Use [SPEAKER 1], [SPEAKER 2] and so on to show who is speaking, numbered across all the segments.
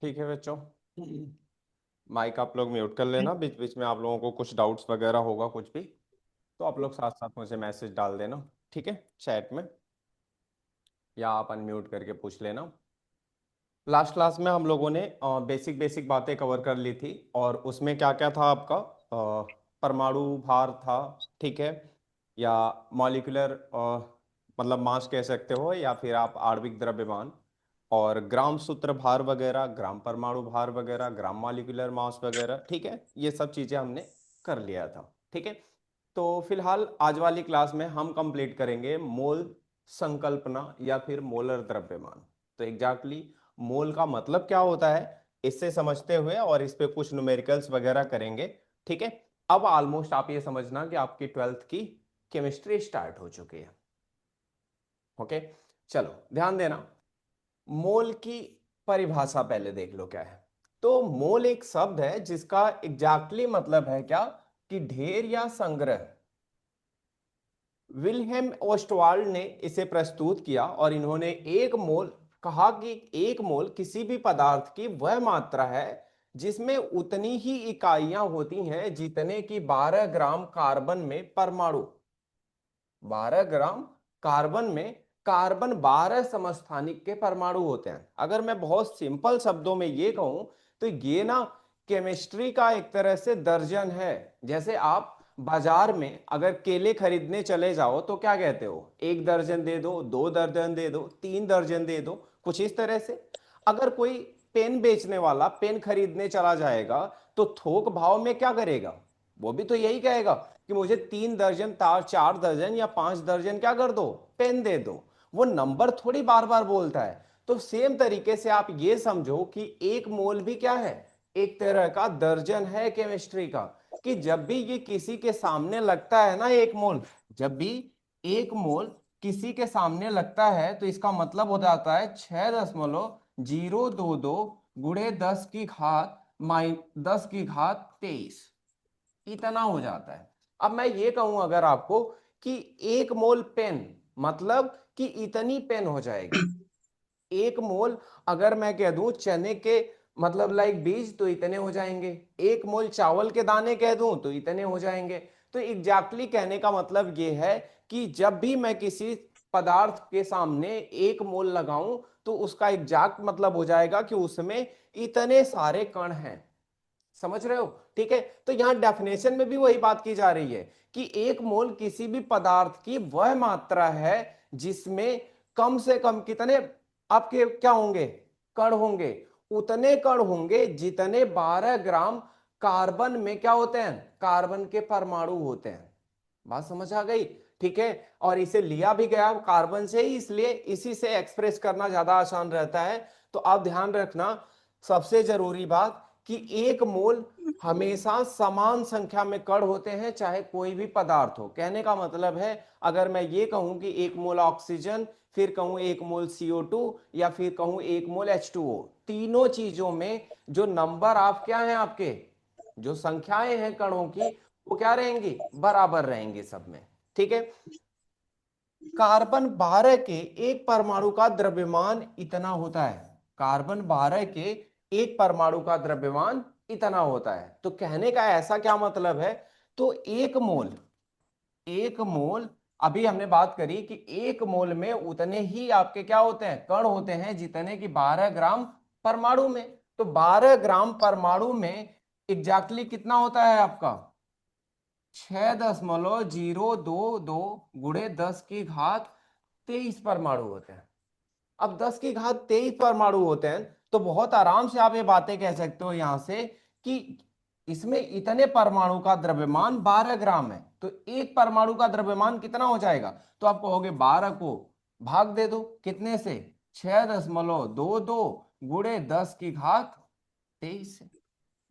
[SPEAKER 1] ठीक है बच्चों। माइक आप लोग म्यूट कर लेना, बीच बीच में आप लोगों को कुछ डाउट्स वगैरह होगा कुछ भी, तो आप लोग साथ साथ मुझे मैसेज डाल देना, ठीक है, चैट में, या आप अनम्यूट करके पूछ लेना। लास्ट क्लास में हम लोगों ने बेसिक बेसिक बातें कवर कर ली थी, और उसमें क्या क्या था आपका, परमाणु भार था, ठीक है, या मॉलिक्यूलर मतलब मास कह सकते हो, या फिर आप आणविक द्रव्यमान, और ग्राम सूत्र भार वगैरह, ग्राम परमाणु भार वगैरह, ग्राम मॉलिक्यूलर मास वगैरह, ठीक है, ये सब चीज़ें हमने कर लिया था, ठीक है। तो फिलहाल आज वाली क्लास में हम कंप्लीट करेंगे मोल संकल्पना या फिर मोलर द्रव्यमान। तो एग्जैक्टली मोल का मतलब क्या होता है, इससे समझते हुए और इस पे कुछ न्यूमेरिकल्स वगैरह करेंगे, ठीक है। अब ऑलमोस्ट आप ये समझना कि आपकी 12th की केमिस्ट्री स्टार्ट हो चुकी है। ओके, चलो ध्यान देना। मोल की परिभाषा पहले देख लो क्या है। तो मोल एक शब्द है जिसका एग्जैक्टली मतलब है क्या, कि ढेर या संग्रह। विल्हेम ओस्टवाल्ड ने इसे प्रस्तुत किया और इन्होंने एक मोल कहा कि एक मोल किसी भी पदार्थ की वह मात्रा है जिसमें उतनी ही इकाइयां होती हैं जितने की 12 ग्राम कार्बन में परमाणु। 12 ग्राम कार्बन में कार्बन 12 समस्थानिक के परमाणु होते हैं। अगर मैं बहुत सिंपल शब्दों में ये कहूं तो ये ना केमिस्ट्री का एक तरह से दर्जन है। जैसे आप बाजार में अगर केले खरीदने चले जाओ तो क्या कहते हो, 1 दर्जन दे दो, 2 दर्जन दे दो, 3 दर्जन दे दो, कुछ इस तरह से। अगर कोई पेन बेचने वाला पेन खरीदने चला जाएगा तो थोक भाव में क्या करेगा, वो भी तो यही कहेगा कि मुझे 3 दर्जन, 4 दर्जन या 5 दर्जन क्या कर दो, पेन दे दो। वो नंबर थोड़ी बार बार बोलता है। तो सेम तरीके से आप ये समझो कि एक मोल भी क्या है, एक तरह का दर्जन है केमिस्ट्री का। कि जब भी ये किसी के सामने लगता है ना एक मोल, जब भी एक मोल किसी के सामने लगता है तो इसका मतलब हो जाता है 6.022 गुणे 10 की घात 23, इतना हो जाता है। अब मैं ये कहूं अगर आपको कि एक मोल पेन मतलब कि इतनी पेन हो जाएगी। एक मोल अगर मैं कह दूं चने के मतलब लाइक बीज तो इतने हो जाएंगे, एक मोल चावल के दाने कह दूं तो इतने हो जाएंगे। तो एग्जैक्टली कहने का मतलब ये है कि जब भी मैं किसी पदार्थ के सामने एक मोल लगाऊं तो उसका एग्जैक्ट मतलब हो जाएगा कि उसमें इतने सारे कण हैं। समझ रहे हो, ठीक है। तो यहां डेफिनेशन में भी वही बात की जा रही है कि एक मोल किसी भी पदार्थ की वह मात्रा है जिसमें कम से कम कितने आपके क्या होंगे, कण होंगे। उतने कण होंगे जितने 12 ग्राम कार्बन में क्या होते हैं, कार्बन के परमाणु होते हैं। बात समझ आ गई, ठीक है। और इसे लिया भी गया कार्बन से ही, इसलिए इसी से एक्सप्रेस करना ज्यादा आसान रहता है। तो आप ध्यान रखना सबसे जरूरी बात कि एक मोल हमेशा समान संख्या में कण होते हैं चाहे कोई भी पदार्थ हो। कहने का मतलब है अगर मैं ये कहूं कि एक मोल ऑक्सीजन, फिर कहूं एक मोल CO2, या फिर कहूं एक मोल H2O, तीनों चीजों में जो नंबर आप क्या है आपके, जो संख्याएं हैं कणों की, वो क्या रहेंगी, बराबर रहेंगे सब में, ठीक है। कार्बन 12 के एक परमाणु का द्रव्यमान इतना होता है, कार्बन 12 के एक परमाणु का द्रव्यमान इतना होता है। तो कहने का ऐसा क्या मतलब है, तो एक मोल अभी हमने बात करी कि एक मोल में उतने ही आपके क्या होते हैं, कण होते हैं जितने की 12 ग्राम परमाणु में। तो 12 ग्राम परमाणु में एग्जैक्टली कितना होता है आपका, 6.022 गुणे 10 की घात 23 परमाणु होते हैं। अब 10 की घात 23 परमाणु होते हैं तो बहुत आराम से आप ये बातें कह सकते हो यहां से कि इसमें इतने परमाणु का द्रव्यमान 12 ग्राम है। तो एक परमाणु का द्रव्यमान कितना हो जाएगा, तो आप कहोगे 12 को भाग दे दो कितने से, 6.22 गुणे 10 की घात 23 से।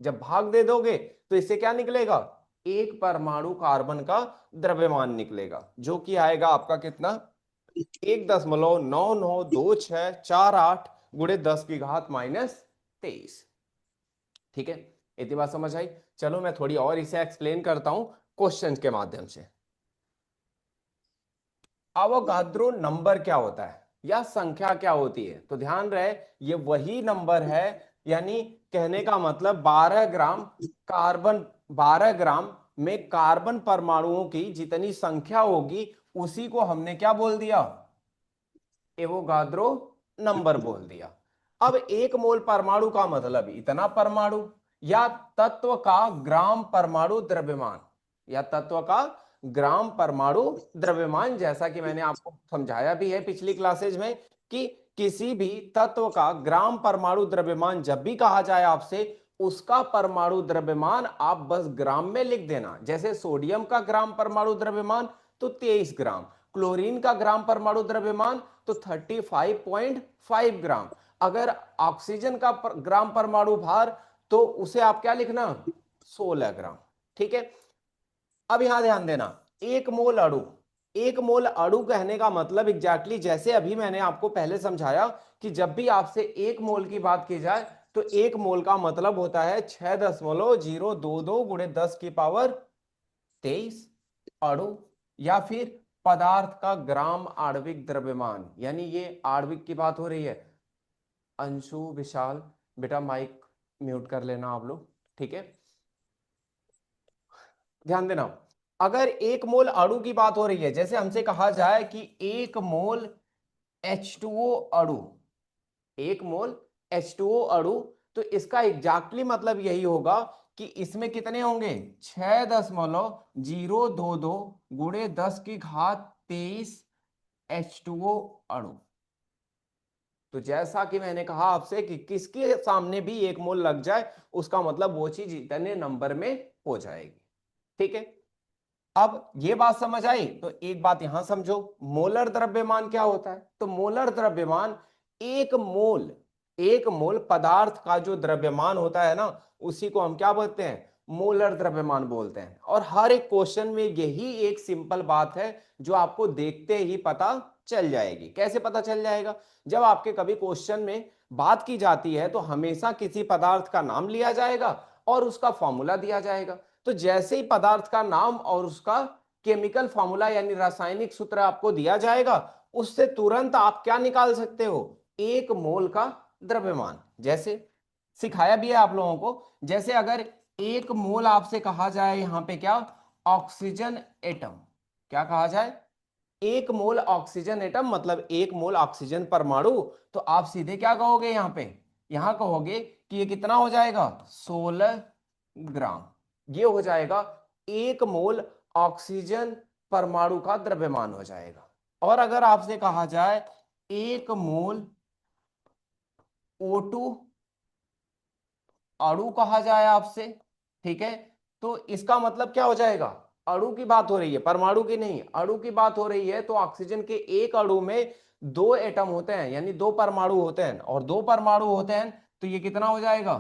[SPEAKER 1] जब भाग दे दोगे तो इससे क्या निकलेगा, एक परमाणु कार्बन का द्रव्यमान निकलेगा, जो कि आएगा आपका कितना, 1.992648 गुणे 10 की घात -23। ठीक है, इतनी बात समझ आई। चलो मैं थोड़ी और इसे एक्सप्लेन करता हूं क्वेश्चंस के माध्यम से। अवोगाद्रो नंबर क्या होता है या संख्या क्या होती है, तो ध्यान रहे ये वही नंबर है यानी कहने का मतलब 12 ग्राम कार्बन, 12 ग्राम में कार्बन परमाणुओं की जितनी संख्या होगी उसी को हमने क्या बोल दिया, एवोगाद्रो नंबर बोल दिया। अब एक मोल परमाणु का मतलब इतना परमाणु, या तत्व का ग्राम परमाणु द्रव्यमान, या तत्व का ग्राम परमाणु द्रव्यमान, जैसा कि मैंने आपको समझाया भी है पिछली क्लासेज में कि किसी भी तत्व का ग्राम परमाणु द्रव्यमान जब भी कहा जाए आपसे, उसका परमाणु द्रव्यमान आप बस ग्राम में लिख देना। जैसे सोडियम का ग्राम परमाणु द्रव्यमान तो 23 ग्राम, क्लोरीन का ग्राम परमाणु द्रव्यमान तो 35.5 ग्राम। अगर ऑक्सीजन का ग्राम परमाणु भार तो उसे आप क्या लिखना, 16 ग्राम। ठीक है, अब यहां ध्यान देना, एक मोल अणु, एक मोल अणु कहने का मतलब एग्जैक्टली जैसे अभी मैंने आपको पहले समझाया कि जब भी आपसे एक मोल की बात की जाए तो एक मोल का मतलब होता है 6.022 गुणे 10 की पावर 23 अणु, या फिर पदार्थ का ग्राम आणविक द्रव्यमान, यानी ये आणविक की बात हो रही है। अंशु, विशाल, बेटा माइक म्यूट कर लेना आप लोग, ठीक है। ध्यान देना, अगर एक मोल अणु की बात हो रही है, जैसे हमसे कहा जाए कि एक मोल H2O अणु, एक मोल H2O अणु, तो इसका एग्जैक्टली मतलब यही होगा कि इसमें कितने होंगे, 6.022 गुणे 10 की घात 23 H2O अणु। तो जैसा कि मैंने कहा आपसे कि किसके सामने भी एक मोल लग जाए उसका मतलब वो चीज इतने नंबर में हो जाएगी। ठीक है, अब ये बात समझ आई तो एक बात यहां समझो, मोलर द्रव्यमान क्या होता है। तो मोलर द्रव्यमान, एक मोल, एक मोल पदार्थ का जो द्रव्यमान होता है ना, उसी को हम क्या बोलते हैं, मोलर द्रव्यमान बोलते हैं। और हर एक क्वेश्चन में यही एक सिंपल बात है जो आपको देखते ही पता चल जाएगी। कैसे पता चल जाएगा, जब आपके कभी क्वेश्चन में बात की जाती है तो हमेशा किसी पदार्थ का नाम लिया जाएगा और उसका फॉर्मूला दिया जाएगा। तो जैसे ही पदार्थ का नाम और उसका केमिकल फॉर्मूला यानी रासायनिक सूत्र आपको दिया जाएगा, उससे तुरंत आप क्या निकाल सकते हो, एक मोल का द्रव्यमान। जैसे सिखाया भी है आप लोगों को, जैसे अगर एक मोल आपसे कहा जाए यहां पे क्या, ऑक्सीजन एटम, क्या कहा जाए, एक मोल ऑक्सीजन एटम मतलब एक मोल ऑक्सीजन परमाणु, तो आप सीधे क्या कहोगे यहां पे, यहां कहोगे कि ये कितना हो जाएगा, 16 ग्राम। ये हो जाएगा एक मोल ऑक्सीजन परमाणु का द्रव्यमान हो जाएगा। और अगर आपसे कहा जाए एक मोल O2 अणु कहा जाए आपसे, ठीक है, तो इसका मतलब क्या हो जाएगा, अणु की बात हो रही है, परमाणु की नहीं, अणु की बात हो रही है। तो ऑक्सीजन के एक अणु में दो एटम होते हैं यानी दो परमाणु होते हैं, और दो परमाणु होते हैं तो ये कितना हो जाएगा,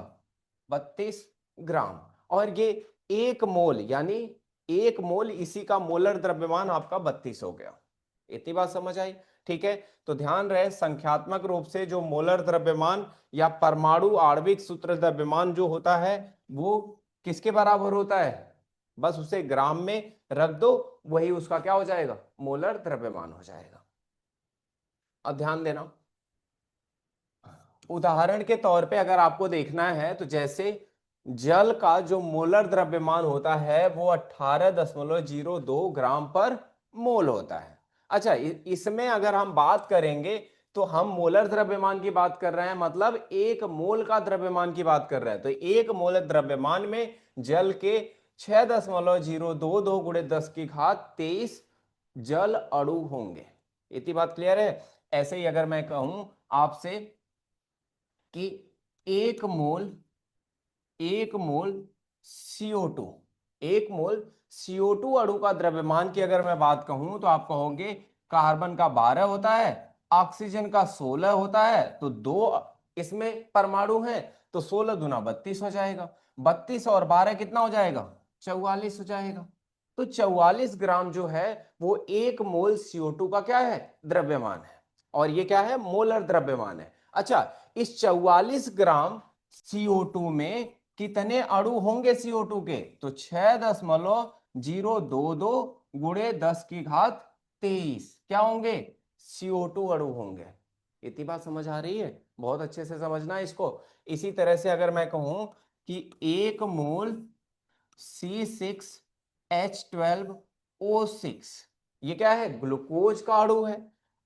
[SPEAKER 1] 32 ग्राम। और ये एक मोल यानी एक मोल, इसी का मोलर द्रव्यमान आपका 32 हो गया। इतनी बात समझ आई, ठीक है। तो ध्यान रहे, संख्यात्मक रूप से जो मोलर द्रव्यमान या परमाणु आणविक सूत्र द्रव्यमान जो होता है वो किसके बराबर होता है, बस उसे ग्राम में रख दो, वही उसका क्या हो जाएगा, मोलर द्रव्यमान हो जाएगा। अब ध्यान देना, उदाहरण के तौर पे अगर आपको देखना है तो जैसे जल का जो मोलर द्रव्यमान होता है वो 18.02 ग्राम पर मोल होता है। अच्छा, इसमें अगर हम बात करेंगे तो हम मोलर द्रव्यमान की बात कर रहे हैं, मतलब एक मोल का द्रव्यमान की बात कर रहे हैं। तो एक मोल द्रव्यमान में जल के 6.022 गुणे 10 की घात 23 जल अणु होंगे। इतनी बात क्लियर है। ऐसे ही अगर मैं कहूं आपसे कि एक मोल, एक मोल CO2, एक मोल CO2 अणु का द्रव्यमान की अगर मैं बात कहूं तो आप कहोगे कार्बन का 12 होता है, ऑक्सीजन का 16 होता है, तो दो इसमें परमाणु हैं तो 16 दूना 32 हो जाएगा, 32 और 12 कितना हो जाएगा, 44 हो जाएगा। तो 44 ग्राम जो है वो एक मोल CO2 का क्या है, द्रव्यमान है, और ये क्या है, मोलर द्रव्यमान है। अच्छा, इस 44 ग्राम CO2 में कितने अणु होंगे CO2 के, तो 6.022 गुणे 10 की घात 23 क्या होंगे, CO2 अणु होंगे। इतनी बात समझ आ रही है? बहुत अच्छे से समझना है इसको। इसी तरह से अगर मैं कहूं कि 1 मोल C6H12O6, ये क्या है? ग्लूकोज का अणु है।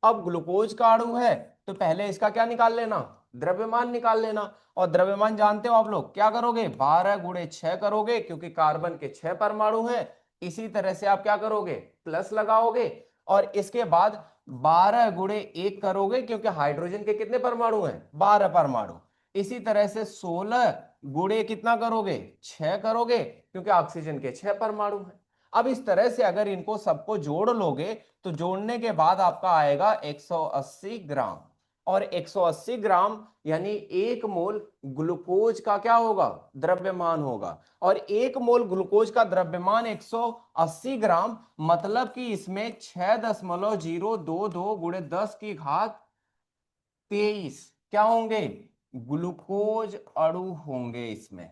[SPEAKER 1] अब ग्लूकोज का अणु है तो पहले इसका क्या निकाल लेना? द्रव्यमान निकाल लेना। और द्रव्यमान जानते हो आप लोग, क्या करोगे? 12 × 6 करोगे, क्योंकि कार्बन के 6 परमाणु हैं। इसी तरह से आप क्या करोगे? प्लस लगाओगे। और इसके बाद 12 × 1 करोगे, क्योंकि हाइड्रोजन के कितने परमाणु हैं? 12 परमाणु। इसी तरह से 16 × कितना करोगे? 6 करोगे, क्योंकि ऑक्सीजन के 6 परमाणु हैं। अब इस तरह से अगर इनको सबको जोड़ लोगे तो जोड़ने के बाद आपका आएगा 180 ग्राम। और 180 ग्राम यानी 1 मोल ग्लूकोज का क्या होगा? द्रव्यमान होगा। और 1 मोल ग्लूकोज का द्रव्यमान 180 ग्राम, मतलब कि इसमें 6.022 × 10⁻23 क्या होंगे? ग्लूकोज अणु होंगे इसमें।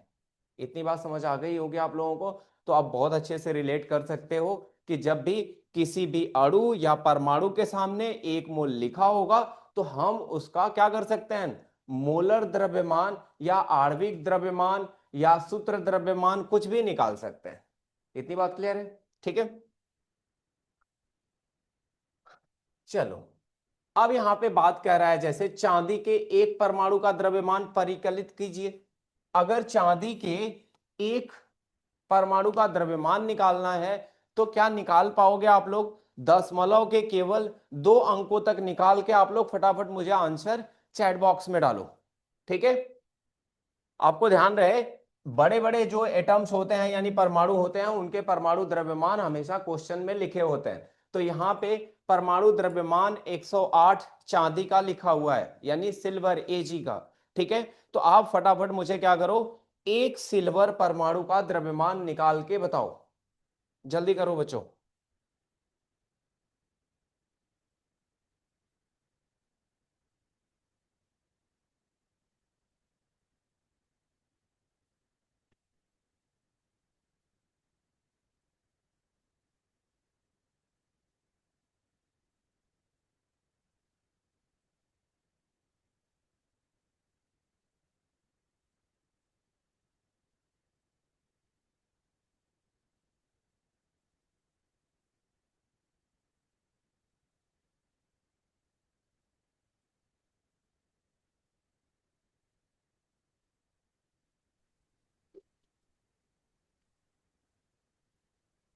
[SPEAKER 1] इतनी बात समझ आ गई होगी आप लोगों को? तो आप बहुत अच्छे से रिलेट कर सकते हो कि जब भी किसी भी अणु या परमाणु के सामने 1 मोल लिखा होगा तो हम उसका क्या कर सकते हैं? मोलर द्रव्यमान या आणविक द्रव्यमान या सूत्र द्रव्यमान कुछ भी निकाल सकते हैं। इतनी बात क्लियर है? ठीक है, चलो। अब यहां पे बात कर रहा है जैसे चांदी के एक परमाणु का द्रव्यमान परिकलित कीजिए। अगर चांदी के एक परमाणु का द्रव्यमान निकालना है तो क्या निकाल पाओगे आप लोग? दशमलव के केवल 2 अंकों तक निकाल के आप लोग फटाफट मुझे आंसर चैट बॉक्स में डालो। ठीक है, आपको ध्यान रहे, बड़े बड़े जो एटम्स होते हैं यानी परमाणु होते हैं, उनके परमाणु द्रव्यमान हमेशा क्वेश्चन में लिखे होते हैं। तो यहाँ पे परमाणु द्रव्यमान 108 चांदी का लिखा हुआ है, यानी सिल्वर Ag का। ठीक है, तो आप फटाफट मुझे क्या करो, एक सिल्वर परमाणु का द्रव्यमान निकाल के बताओ। जल्दी करो बच्चों।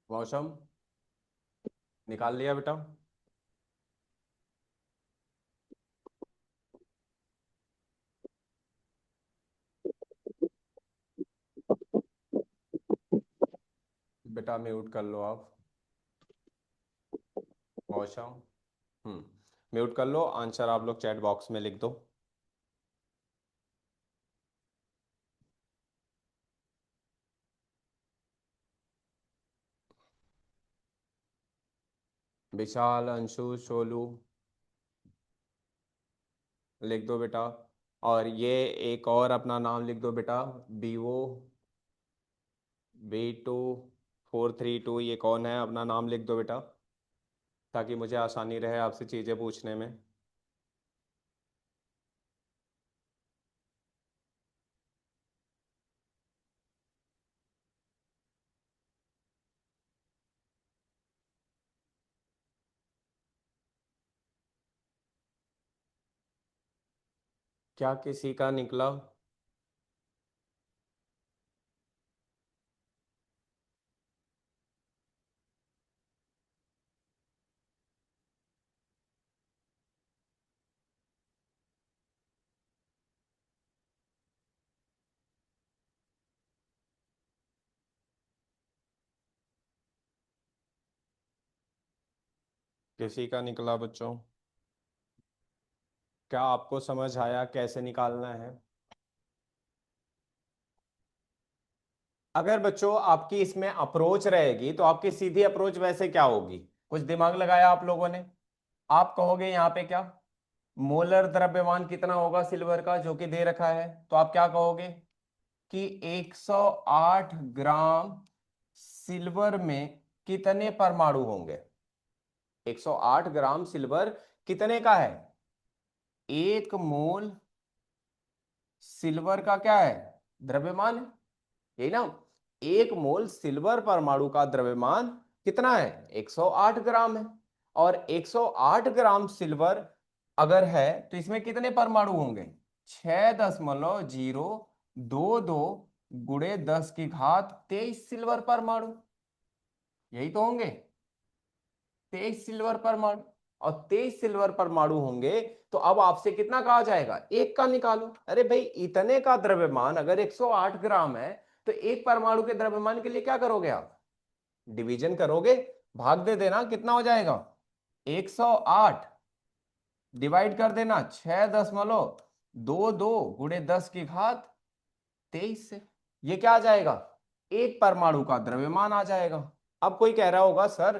[SPEAKER 1] मौसम निकाल लिया बेटा? बेटा म्यूट कर लो आप। मौसम म्यूट कर लो। आंसर आप लोग चैट बॉक्स में लिख दो। विशाल, अंशु, सोलू, लिख दो बेटा। और ये एक और अपना नाम लिख दो बेटा, BO B2432, ये कौन है? अपना नाम लिख दो बेटा, ताकि मुझे आसानी रहे आपसे चीज़ें पूछने में। क्या किसी का निकला? किसी का निकला बच्चों? क्या आपको समझ आया कैसे निकालना है? अगर बच्चों आपकी इसमें अप्रोच रहेगी तो आपकी सीधी अप्रोच वैसे क्या होगी? कुछ दिमाग लगाया आप लोगों ने? आप कहोगे यहाँ पे क्या, मोलर द्रव्यमान कितना होगा सिल्वर का, जो कि दे रखा है, तो आप क्या कहोगे कि 108 ग्राम सिल्वर में कितने परमाणु होंगे? 108 ग्राम सिल्वर कितने का है? 1 मोल सिल्वर का क्या है, द्रव्यमान है, यही ना। 1 मोल सिल्वर परमाणु का द्रव्यमान कितना है, 108 ग्राम है। और 108 ग्राम सिल्वर अगर है तो इसमें कितने परमाणु होंगे, 6.022 गुणे 10 की घात 23 सिल्वर परमाणु, यही तो होंगे, 23 सिल्वर परमाणु। और 23 सिल्वर परमाणु होंगे तो अब आपसे कितना कहा जाएगा, एक का निकालो। अरे भाई इतने का द्रव्यमान अगर 108 ग्राम है तो एक परमाणु के द्रव्यमान के लिए क्या करोगे आप, डिवीजन करोगे, भाग दे देना, कितना हो जाएगा 108 डिवाइड कर देना 6.22 गुणे 10 की घात 23 से, ये क्या आ जाएगा, एक परमाणु का द्रव्यमान आ जाएगा। अब कोई कह रहा होगा सर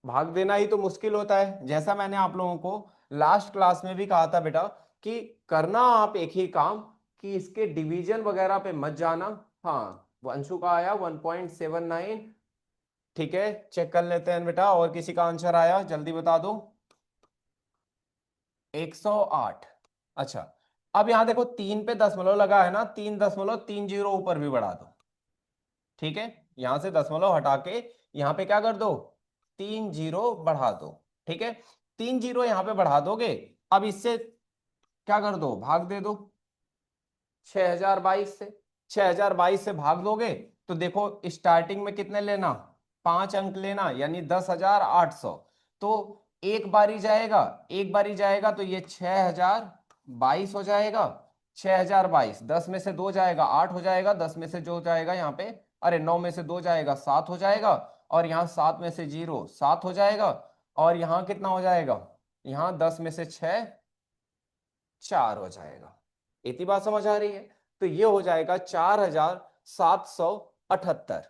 [SPEAKER 1] भाग देना ही तो मुश्किल होता है, जैसा मैंने आप लोगों को लास्ट क्लास में भी कहा था बेटा कि करना आप एक ही काम कि इसके डिवीजन वगैरह पे मत जाना। हाँ वंशु का आया 1.79, ठीक है चेक कर लेते हैं बेटा, और किसी का आंसर आया जल्दी बता दो, 108। अच्छा अब यहां देखो 3 पे दशमलव लगा है ना, 3.30 ऊपर भी बढ़ा दो, ठीक है, यहां से दशमलव हटा के यहां पे क्या कर दो, 30 बढ़ा दो, ठीक है, 30 यहां पे बढ़ा दोगे, अब इससे क्या कर दो, भाग दे दो 6022 से, 6022 से भाग दोगे तो देखो स्टार्टिंग में कितने लेना, 5 अंक लेना, यानी 10,800। तो एक बारी जाएगा, एक बारी जाएगा तो ये 6022 हो जाएगा, 6022, 10 में से 2 जाएगा 8 हो जाएगा, 10 में से जो जाएगा यहाँ पे, अरे 9 में से 2 जाएगा 7 हो जाएगा, और यहाँ 7 में से 0 7 हो जाएगा, और यहाँ कितना हो जाएगा, यहाँ 10 में से 6 4 हो जाएगा। इतनी बात समझ आ रही है, तो ये हो जाएगा 4778।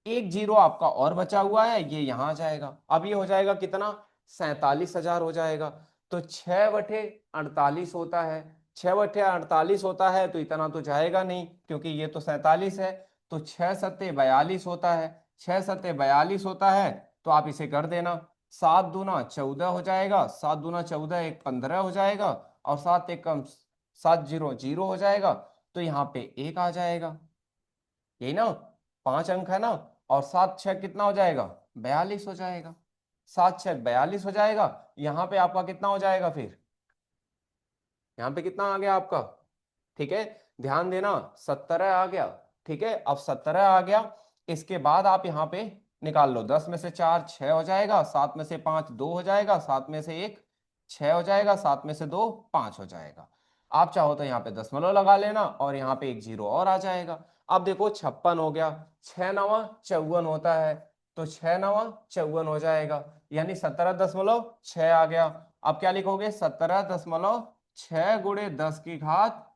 [SPEAKER 1] एक जीरो आपका और बचा हुआ है, ये यहां आ जाएगा, अब ये हो जाएगा कितना, 47,000 हो जाएगा। तो 6/48 होता है, 6/48 होता है तो इतना तो जाएगा नहीं क्योंकि ये तो 47 है, तो 6×7=42 होता है, 6×7=42 होता है, तो आप इसे कर देना, 7×2=14 हो जाएगा, 7×2=14 एक 15 हो जाएगा, और 7 × 1 = 7 0 0 हो जाएगा, तो यहाँ पे 1 आ जाएगा, यही ना, 5 अंक है ना, और 7×6 कितना हो जाएगा, 42 हो जाएगा, 7×6 42 हो जाएगा। यहाँ पे आपका कितना हो जाएगा फिर, यहाँ पे कितना आ गया आपका, ठीक है, ध्यान देना 17 आ गया, ठीक है, अब 17 आ गया, इसके बाद आप यहाँ पे निकाल लो, 10 में से 4 6 हो जाएगा, 7 में से 5 2 हो जाएगा, 7 में से 1 6 हो जाएगा, 7 में से 2 5 हो जाएगा। आप चाहो तो यहाँ पे दशमलव लगा लेना और यहाँ पे एक जीरो और आ जाएगा। अब देखो 56 हो गया, 6×9 = 54 होता है, तो 6×9 = 54 हो जाएगा, यानी 17.6 आ गया। अब क्या लिखोगे, 17.6 गुणे 10 की घात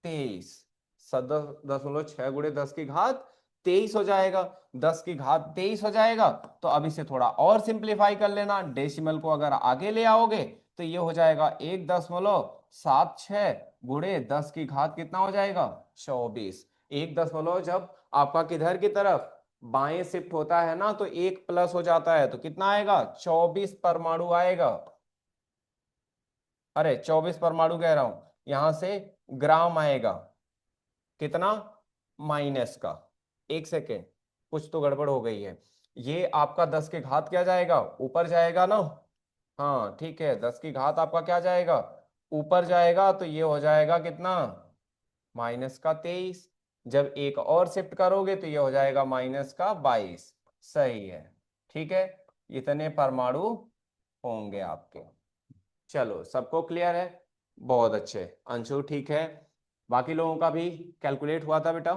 [SPEAKER 1] 23, 10.6 गुणे 10 की घात 23 हो जाएगा, 10 की घात 23 हो जाएगा। तो अब इसे थोड़ा और सिंप्लीफाई कर लेना, डेसिमल को अगर आगे ले आओगे तो ये हो जाएगा 1.76 गुणे 10 की घात कितना हो जाएगा, 24। 1 दशमलव जब आपका किधर की तरफ बाएं शिफ्ट होता है ना तो 1 प्लस हो जाता है, तो कितना आएगा, 24 परमाणु आएगा, अरे 24 परमाणु कह रहा हूं, यहां से ग्राम आएगा, कितना, माइनस का, एक सेकेंड कुछ तो गड़बड़ हो गई है, ये आपका 10 की घात क्या जाएगा, ऊपर जाएगा ना, हाँ ठीक है, 10 की घात आपका क्या जाएगा, ऊपर जाएगा, तो ये हो जाएगा कितना, -23। जब एक और शिफ्ट करोगे तो ये हो जाएगा -22, सही है, ठीक है, इतने परमाणु होंगे आपके। चलो सबको क्लियर है, बहुत अच्छे, अंशु ठीक है, बाकी लोगों का भी कैलकुलेट हुआ था बेटा,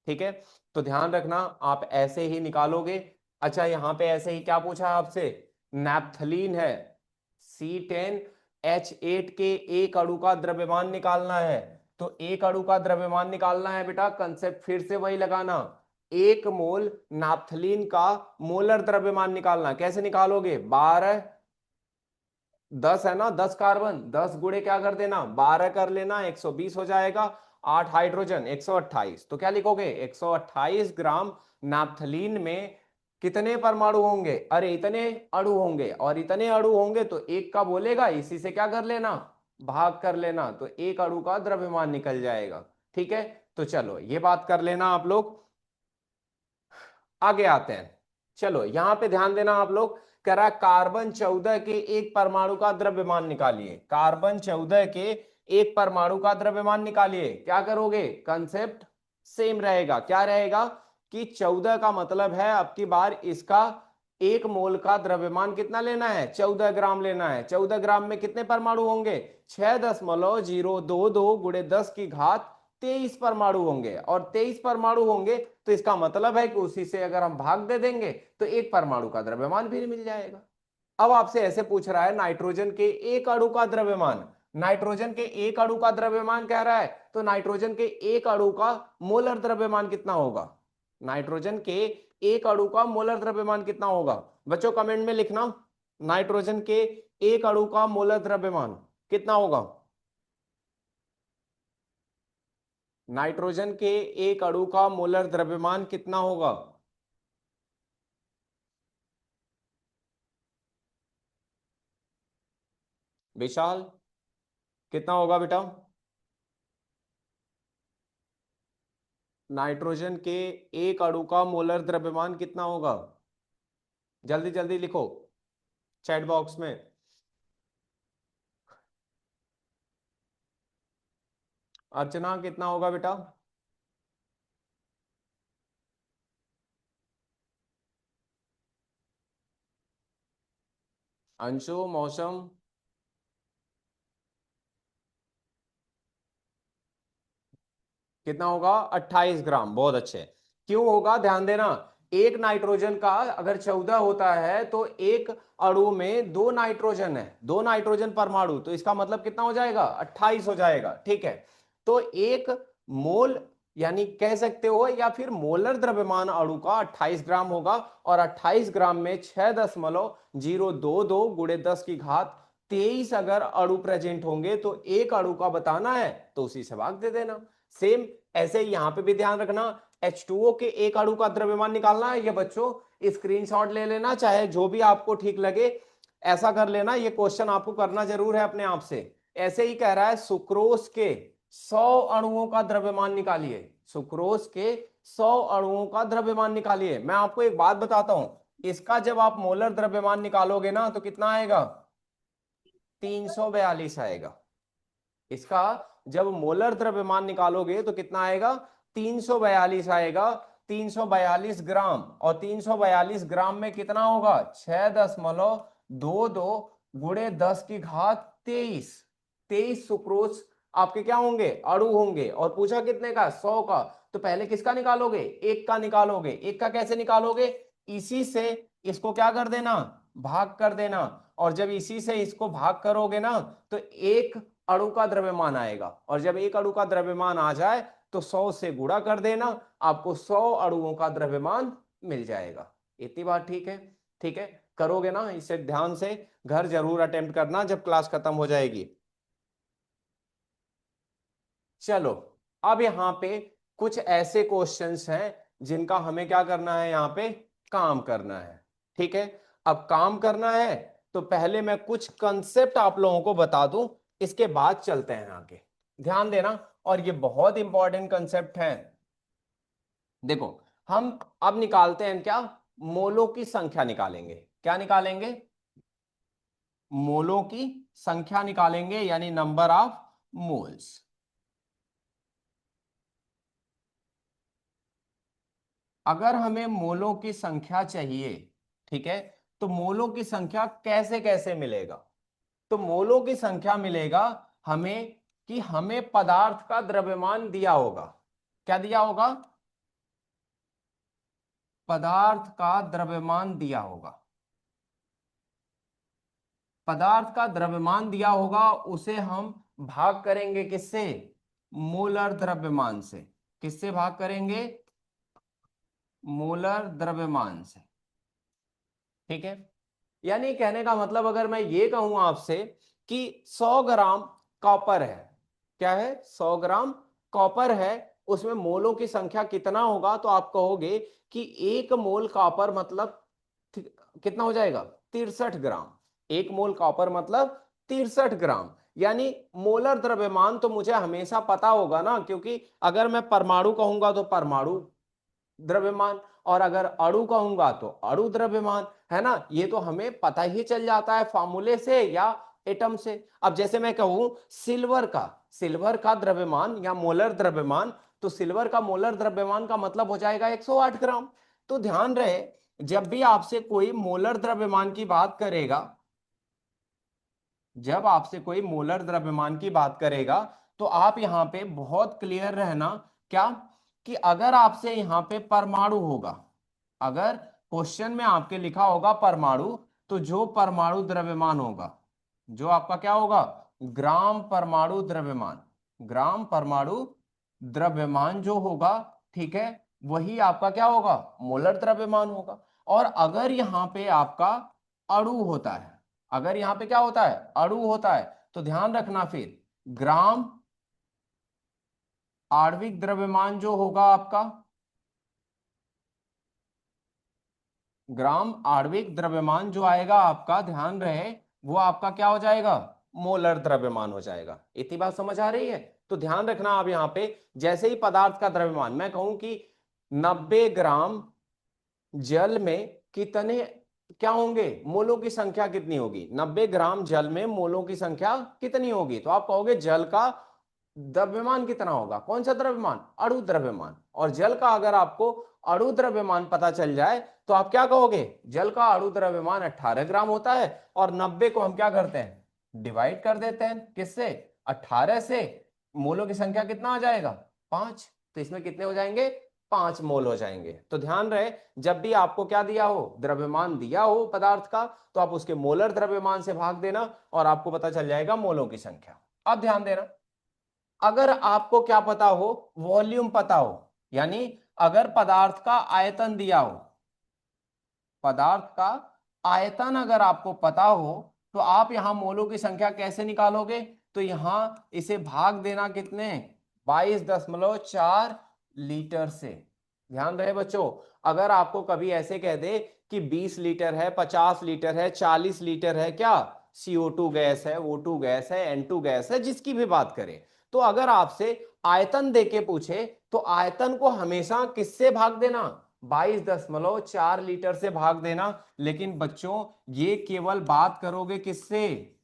[SPEAKER 1] ठीक है, तो ध्यान रखना आप ऐसे ही निकालोगे। अच्छा यहाँ पे ऐसे ही क्या पूछा है आपसे, नैप्थलीन है, C10H8 के एक अणु का द्रव्यमान निकालना है, तो एक अणु का द्रव्यमान निकालना है बेटा, कंसेप्ट फिर से वही लगाना, 1 मोल नैप्थलीन का मोलर द्रव्यमान निकालना, कैसे निकालोगे, 12 10 है ना, 10 कार्बन, 10 गुणे क्या कर देना, 12 कर लेना, 120 हो जाएगा, 8 हाइड्रोजन 128, तो क्या लिखोगे, 128 ग्राम नैप्थलीन में कितने परमाणु होंगे, अरे इतने अणु होंगे, और इतने अणु होंगे तो एक का बोलेगा, इसी से क्या कर लेना, भाग कर लेना तो एक अणु का द्रव्यमान निकल जाएगा। ठीक है, तो चलो ये बात कर लेना आप लोग। आगे आते हैं, चलो यहां पे ध्यान देना आप लोग। कह रहा है कार्बन 14 के एक परमाणु का द्रव्यमान निकालिए। कार्बन 14 के एक परमाणु का द्रव्यमान निकालिए। क्या करोगे, कंसेप्ट सेम रहेगा। क्या रहेगा कि 14 का मतलब है अब की बार इसका एक मोल का द्रव्यमान कितना लेना है, 14 ग्राम लेना है। 14 ग्राम में कितने परमाणु होंगे, 6.022 गुणे 10 की घात 23 परमाणु होंगे। और 23 परमाणु होंगे तो इसका मतलब है कि उसी से अगर हम भाग दे देंगे तो एक परमाणु का द्रव्यमान भी मिल जाएगा। अब आपसे ऐसे पूछ रहा है नाइट्रोजन के एक अणु का द्रव्यमान। नाइट्रोजन के एक अणु का द्रव्यमान कह रहा है, तो नाइट्रोजन के एक अणु का मोलर द्रव्यमान कितना होगा। नाइट्रोजन के एक अणु का मोलर द्रव्यमान कितना होगा, बच्चों कमेंट में लिखना। नाइट्रोजन के एक अणु का मोलर द्रव्यमान कितना होगा। नाइट्रोजन के एक अणु का मोलर द्रव्यमान कितना होगा। विशाल कितना होगा बेटा। नाइट्रोजन के एक अणु का मोलर द्रव्यमान कितना होगा, जल्दी जल्दी लिखो चैट बॉक्स में। अर्चना कितना होगा बेटा। अंशु, मौसम, कितना होगा, 28 ग्राम। बहुत अच्छे। क्यों होगा ध्यान देना, एक नाइट्रोजन का अगर 14 होता है तो एक अणु में दो नाइट्रोजन है, दो नाइट्रोजन परमाणु, तो इसका मतलब कितना हो जाएगा, 28 हो जाएगा। ठीक है, तो एक मोल यानी कह सकते हो या फिर मोलर द्रव्यमान अणु का 28 ग्राम होगा। और 28 ग्राम में 6.022 गुणे 10 की घात 23 अगर अणु प्रेजेंट होंगे तो एक अणु का बताना है तो उसी से भाग दे देना। सेम ऐसे ही यहां पे भी ध्यान रखना, H2O के एक अणु का द्रव्यमान निकालना है। ये बच्चों स्क्रीनशॉट ले लेना, चाहे जो भी आपको ठीक लगे ऐसा कर लेना। ये क्वेश्चन आपको करना जरूर है अपने आप से। ऐसे ही कह रहा है सुक्रोज के 100 अणुओं का द्रव्यमान निकालिए। सुक्रोज के 100 अणुओं का द्रव्यमान निकालिए। मैं आपको एक बात बताता हूं, इसका जब आप मोलर द्रव्यमान निकालोगे ना तो कितना आएगा, 342 आएगा। इसका जब मोलर द्रव्यमान निकालोगे तो कितना आएगा, 342 आएगा। 342 ग्राम, और 342 ग्राम में कितना होगा, 6.22 गुणे 10 की घात 23। 23 सुक्रोज आपके क्या होंगे, अणु होंगे। और पूछा कितने का, 100 का। तो पहले किसका निकालोगे, एक का निकालोगे। एक का कैसे निकालोगे, इसी से इसको क्या कर देना, भाग कर देना। और जब इसी से इसको भाग करोगे ना तो एक अणु का द्रव्यमान आएगा। और जब एक अणु का द्रव्यमान आ जाए तो 100 से गुणा कर देना, आपको 100 अणुओं का द्रव्यमान मिल जाएगा। इतनी बात ठीक है। ठीक है, करोगे ना इसे ध्यान से, घर जरूर अटेम्प्ट करना जब क्लास खत्म हो जाएगी। चलो अब यहां पे कुछ ऐसे क्वेश्चंस हैं जिनका हमें क्या करना है, यहां पे काम करना है। ठीक है, अब काम करना है तो पहले मैं कुछ कंसेप्ट आप लोगों को बता दूं, इसके बाद चलते हैं आगे। ध्यान देना, और ये बहुत इंपॉर्टेंट कंसेप्ट है। देखो हम अब निकालते हैं क्या, मोलों की संख्या निकालेंगे। क्या निकालेंगे, मोलों की संख्या निकालेंगे, यानी नंबर ऑफ मोल्स। अगर हमें मोलों की संख्या चाहिए, ठीक है, तो मोलों की संख्या कैसे कैसे मिलेगा, तो मोलों की संख्या मिलेगा हमें कि हमें पदार्थ का द्रव्यमान दिया होगा। क्या दिया होगा, पदार्थ का द्रव्यमान दिया होगा। पदार्थ का द्रव्यमान दिया होगा, उसे हम भाग करेंगे किससे, मोलर द्रव्यमान से। किससे भाग करेंगे, मोलर द्रव्यमान से। ठीक है, यानी कहने का मतलब अगर मैं ये कहूं आपसे कि 100 ग्राम कॉपर है, क्या है, 100 ग्राम कॉपर है, उसमें मोलों की संख्या कितना होगा, तो आप कहोगे कि एक मोल कॉपर मतलब कितना हो जाएगा, 63 ग्राम। एक मोल कॉपर मतलब 63 ग्राम। यानी मोलर द्रव्यमान तो मुझे हमेशा पता होगा ना, क्योंकि अगर मैं परमाणु कहूंगा तो परमाणु द्रव्यमान, और अगर अणु कहूंगा तो अणु द्रव्यमान, है ना। ये तो हमें पता ही चल जाता है फार्मूले से या एटम से। अब जैसे मैं कहूं सिल्वर का द्रव्यमान या मोलर द्रव्यमान, तो सिल्वर का मोलर द्रव्यमान का मतलब हो जाएगा 108 ग्राम। तो ध्यान रहे, जब भी आपसे कोई मोलर द्रव्यमान की बात करेगा, जब आपसे कोई मोलर द्रव्यमान की बात करेगा, तो आप यहां पे बहुत क्लियर रहना, क्या, कि अगर आपसे यहां पे परमाणु होगा, अगर क्वेश्चन में आपके लिखा होगा परमाणु, तो जो परमाणु द्रव्यमान होगा, जो आपका क्या होगा, ग्राम परमाणु द्रव्यमान, ग्राम परमाणु द्रव्यमान जो होगा, ठीक है, वही आपका क्या होगा, मोलर द्रव्यमान होगा। और अगर यहां पे आपका अणु होता है, अगर यहां पे क्या होता है, अणु होता है, तो ध्यान रखना फिर ग्राम आणविक द्रव्यमान जो होगा आपका, ग्राम आणविक द्रव्यमान जो आएगा आपका, ध्यान रहे, वो आपका क्या हो जाएगा, मोलर द्रव्यमान हो जाएगा। इतनी बात समझ आ रही है। तो ध्यान रखना, आप यहां पे जैसे ही पदार्थ का द्रव्यमान मैं कहूं कि 90 ग्राम जल में कितने क्या होंगे, मोलों की संख्या कितनी होगी, 90 ग्राम जल में मोलों की संख्या कितनी होगी, तो आप कहोगे जल का द्रव्यमान कितना होगा, कौन सा द्रव्यमान, अणु द्रव्यमान। और जल का अगर आपको अणु द्रव्यमान पता चल जाए, तो आप क्या कहोगे, जल का अणु द्रव्यमान 18 ग्राम होता है, और 90 को हम क्या करते हैं, डिवाइड कर देते हैं, किससे, 18 से। मोलों की संख्या कितना आ जाएगा, 5, तो इसमें कितने हो जाएंगे, 5 मोल हो जाएंगे। तो ध्यान रहे, जब भी आपको क्या दिया हो, द्रव्यमान दिया हो पदार्थ का, तो आप उसके मोलर द्रव्यमान से भाग देना, और आपको पता चल जाएगा मोलों की संख्या। अब ध्यान देना, अगर आपको क्या पता हो, वॉल्यूम पता हो, यानी अगर पदार्थ का आयतन दिया हो, पदार्थ का आयतन अगर आपको पता हो, तो आप यहां मोलों की संख्या कैसे निकालोगे, तो यहां इसे भाग देना कितने, 22.4 लीटर से। ध्यान रहे बच्चों, अगर आपको कभी ऐसे कह दे कि 20 लीटर है, 50 लीटर है, 40 लीटर है, क्या CO2 गैस है, O2 गैस है, N2 गैस है, जिसकी भी बात करें, तो अगर आपसे आयतन देके पूछे, तो आयतन को हमेशा किससे भाग देना, 22.4 लीटर से भाग देना। लेकिन बच्चों, ये केवल बात करोगे किससे,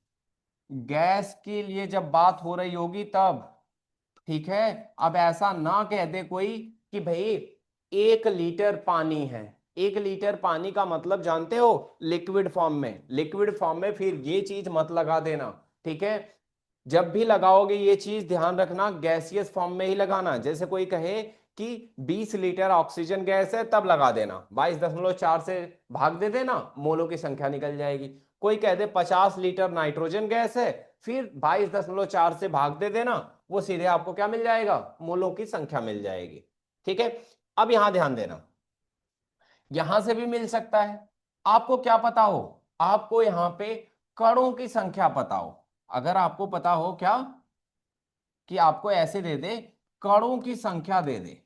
[SPEAKER 1] गैस के लिए जब बात हो रही होगी तब, ठीक है। अब ऐसा ना कह दे कोई कि भाई 1 लीटर पानी है, 1 लीटर पानी का मतलब जानते हो, लिक्विड फॉर्म में, लिक्विड फॉर्म में, फिर ये चीज मत लगा देना, ठीक है। जब भी लगाओगे ये चीज ध्यान रखना, गैसियस फॉर्म में ही लगाना। जैसे कोई कहे कि 20 लीटर ऑक्सीजन गैस है, तब लगा देना, 22.4 से भाग दे देना, मोलों की संख्या निकल जाएगी। कोई कह दे 50 लीटर नाइट्रोजन गैस है, फिर 22.4 से भाग दे देना, वो सीधे आपको क्या मिल जाएगा, मोलों की संख्या मिल जाएगी, ठीक है। अब यहां ध्यान देना, यहां से भी मिल सकता है। आपको क्या पता हो, आपको यहां पे कणों की संख्या पता हो, अगर आपको पता हो क्या, कि आपको ऐसे दे दे, कणों की संख्या दे दे,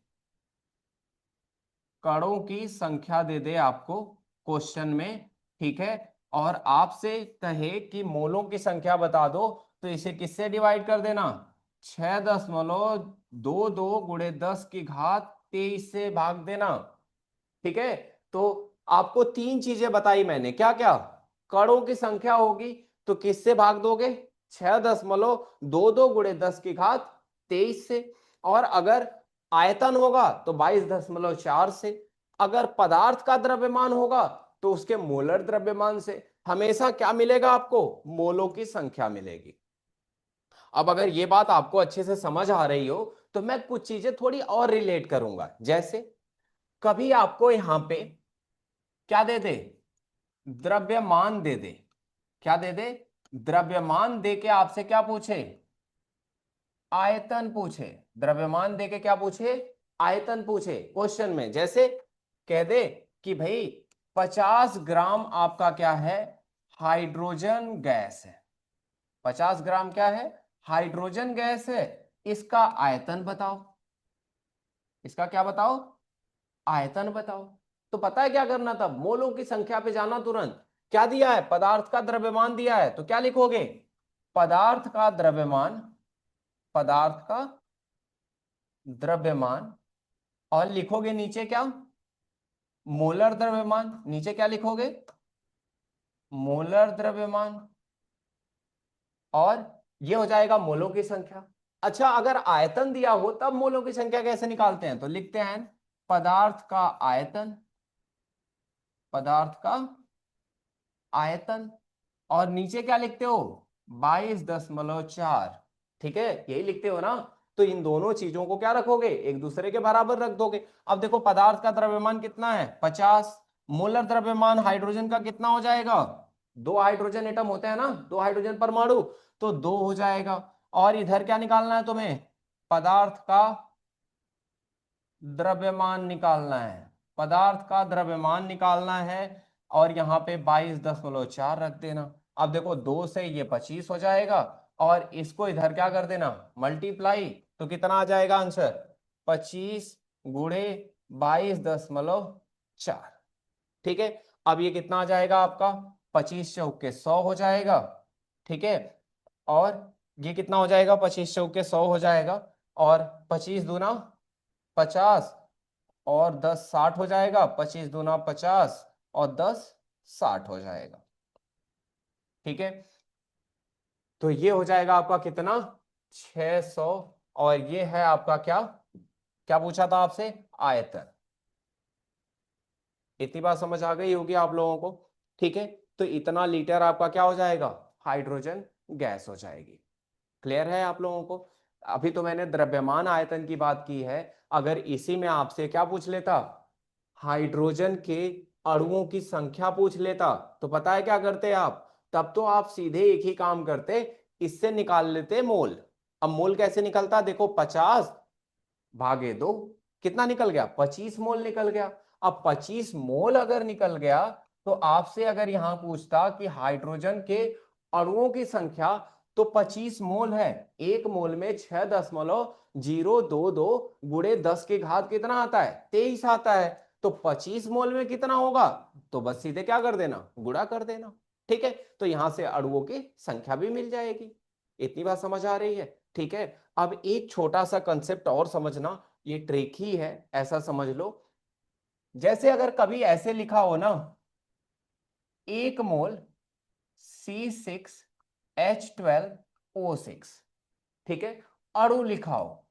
[SPEAKER 1] कणों की संख्या दे दे आपको क्वेश्चन में, ठीक है, और आपसे कहे कि मोलों की संख्या बता दो, तो इसे किससे डिवाइड कर देना, 6.22 × 10⁻³ से भाग देना, ठीक है। तो आपको 3 चीजें बताई मैंने, क्या क्या, कणों की संख्या होगी, तो किससे भाग दोगे, 6.22 × 10⁻³ से। और अगर आयतन होगा तो 22.4 से। अगर पदार्थ का द्रव्यमान होगा, तो उसके मोलर द्रव्यमान से। हमेशा क्या मिलेगा आपको, मोलों की संख्या मिलेगी। अब अगर ये बात आपको अच्छे से समझ आ रही हो, तो मैं कुछ चीजें थोड़ी और रिलेट करूंगा। जैसे कभी आपको यहां पे क्या दे दे, द्रव्यमान दे दे, क्या दे दे, द्रव्यमान दे के आपसे क्या पूछे, आयतन पूछे, द्रव्यमान दे के क्या पूछे, आयतन पूछे क्वेश्चन में। जैसे कह दे कि भाई 50 ग्राम आपका क्या है, हाइड्रोजन गैस है, 50 ग्राम क्या है, हाइड्रोजन गैस है, इसका आयतन बताओ, इसका क्या बताओ, आयतन बताओ। तो पता है क्या करना, तब मोलों की संख्या पे जाना तुरंत। क्या दिया है, पदार्थ का द्रव्यमान दिया है, तो क्या लिखोगे, पदार्थ का द्रव्यमान, पदार्थ का द्रव्यमान, और लिखोगे नीचे क्या, मोलर द्रव्यमान। नीचे क्या लिखोगे, मोलर द्रव्यमान, और ये हो जाएगा मोलों की संख्या। अच्छा, अगर आयतन दिया हो तब मोलों की संख्या कैसे निकालते हैं, तो लिखते हैं पदार्थ का आयतन, पदार्थ का आयतन, और नीचे क्या लिखते हो, 22.4। ठीक है, यही लिखते हो ना। तो इन दोनों चीजों को क्या रखोगे, एक दूसरे के बराबर रख दोगे। अब देखो पदार्थ का द्रव्यमान कितना है, 50। मोलर द्रव्यमान हाइड्रोजन का कितना हो जाएगा, 2 हाइड्रोजन एटम होते हैं ना, 2 हाइड्रोजन परमाणु, तो 2 हो जाएगा। और इधर क्या निकालना है तुम्हें, पदार्थ का द्रव्यमान निकालना है, पदार्थ का द्रव्यमान निकालना है, और यहाँ पे 22.4 रख देना। अब देखो 2 से ये 25 हो जाएगा, और इसको इधर क्या कर देना, मल्टीप्लाई, तो कितना आ जाएगा आंसर, 25 गुणे 22.4। ठीक है, अब ये कितना आ जाएगा आपका, 25 चौके 100 हो जाएगा। ठीक है, और ये कितना हो जाएगा, 25 चौके 100 हो जाएगा, और 25 दूना 50, और 10 60 हो जाएगा, 25 दूना 50, और 10 60 हो जाएगा। ठीक है, तो ये हो जाएगा आपका कितना, 600। और ये है आपका क्या, क्या पूछा था आपसे, आयतन। इतनी बात समझ आ गई होगी आप लोगों को। ठीक है, तो इतना लीटर आपका क्या हो जाएगा, हाइड्रोजन गैस हो जाएगी। क्लियर है आप लोगों को। अभी तो मैंने द्रव्यमान आयतन की बात की है, अगर इसी में आपसे क्या पूछ लेता, हाइड्रोजन के अणुओं की संख्या पूछ लेता, तो पता है क्या करते आप, तब तो आप सीधे एक ही काम करते, इससे निकाल लेते मोल। अब मोल कैसे निकलता, देखो 50 भागे 2, कितना निकल गया, 25 मोल निकल गया। अब 25 मोल अगर निकल गया, तो आपसे अगर यहां पूछता कि हाइड्रोजन के अणुओं की संख्या, तो 25 मोल है, एक मोल में 6.022 गुणे 10 की घात कितना आता है, 23 आता है। तो 25 मोल में कितना होगा, तो बस सीधे क्या कर देना, गुणा कर देना। ठीक है, तो यहां से अणुओं की संख्या भी मिल जाएगी। इतनी बात समझ आ रही है। ठीक है, अब एक छोटा सा कंसेप्ट और समझना, ये ट्रिक ही है, ऐसा समझ लो। जैसे अगर कभी ऐसे लिखा हो ना, 1 मोल C6H12O6, ठीक है, अणु लिखा हो,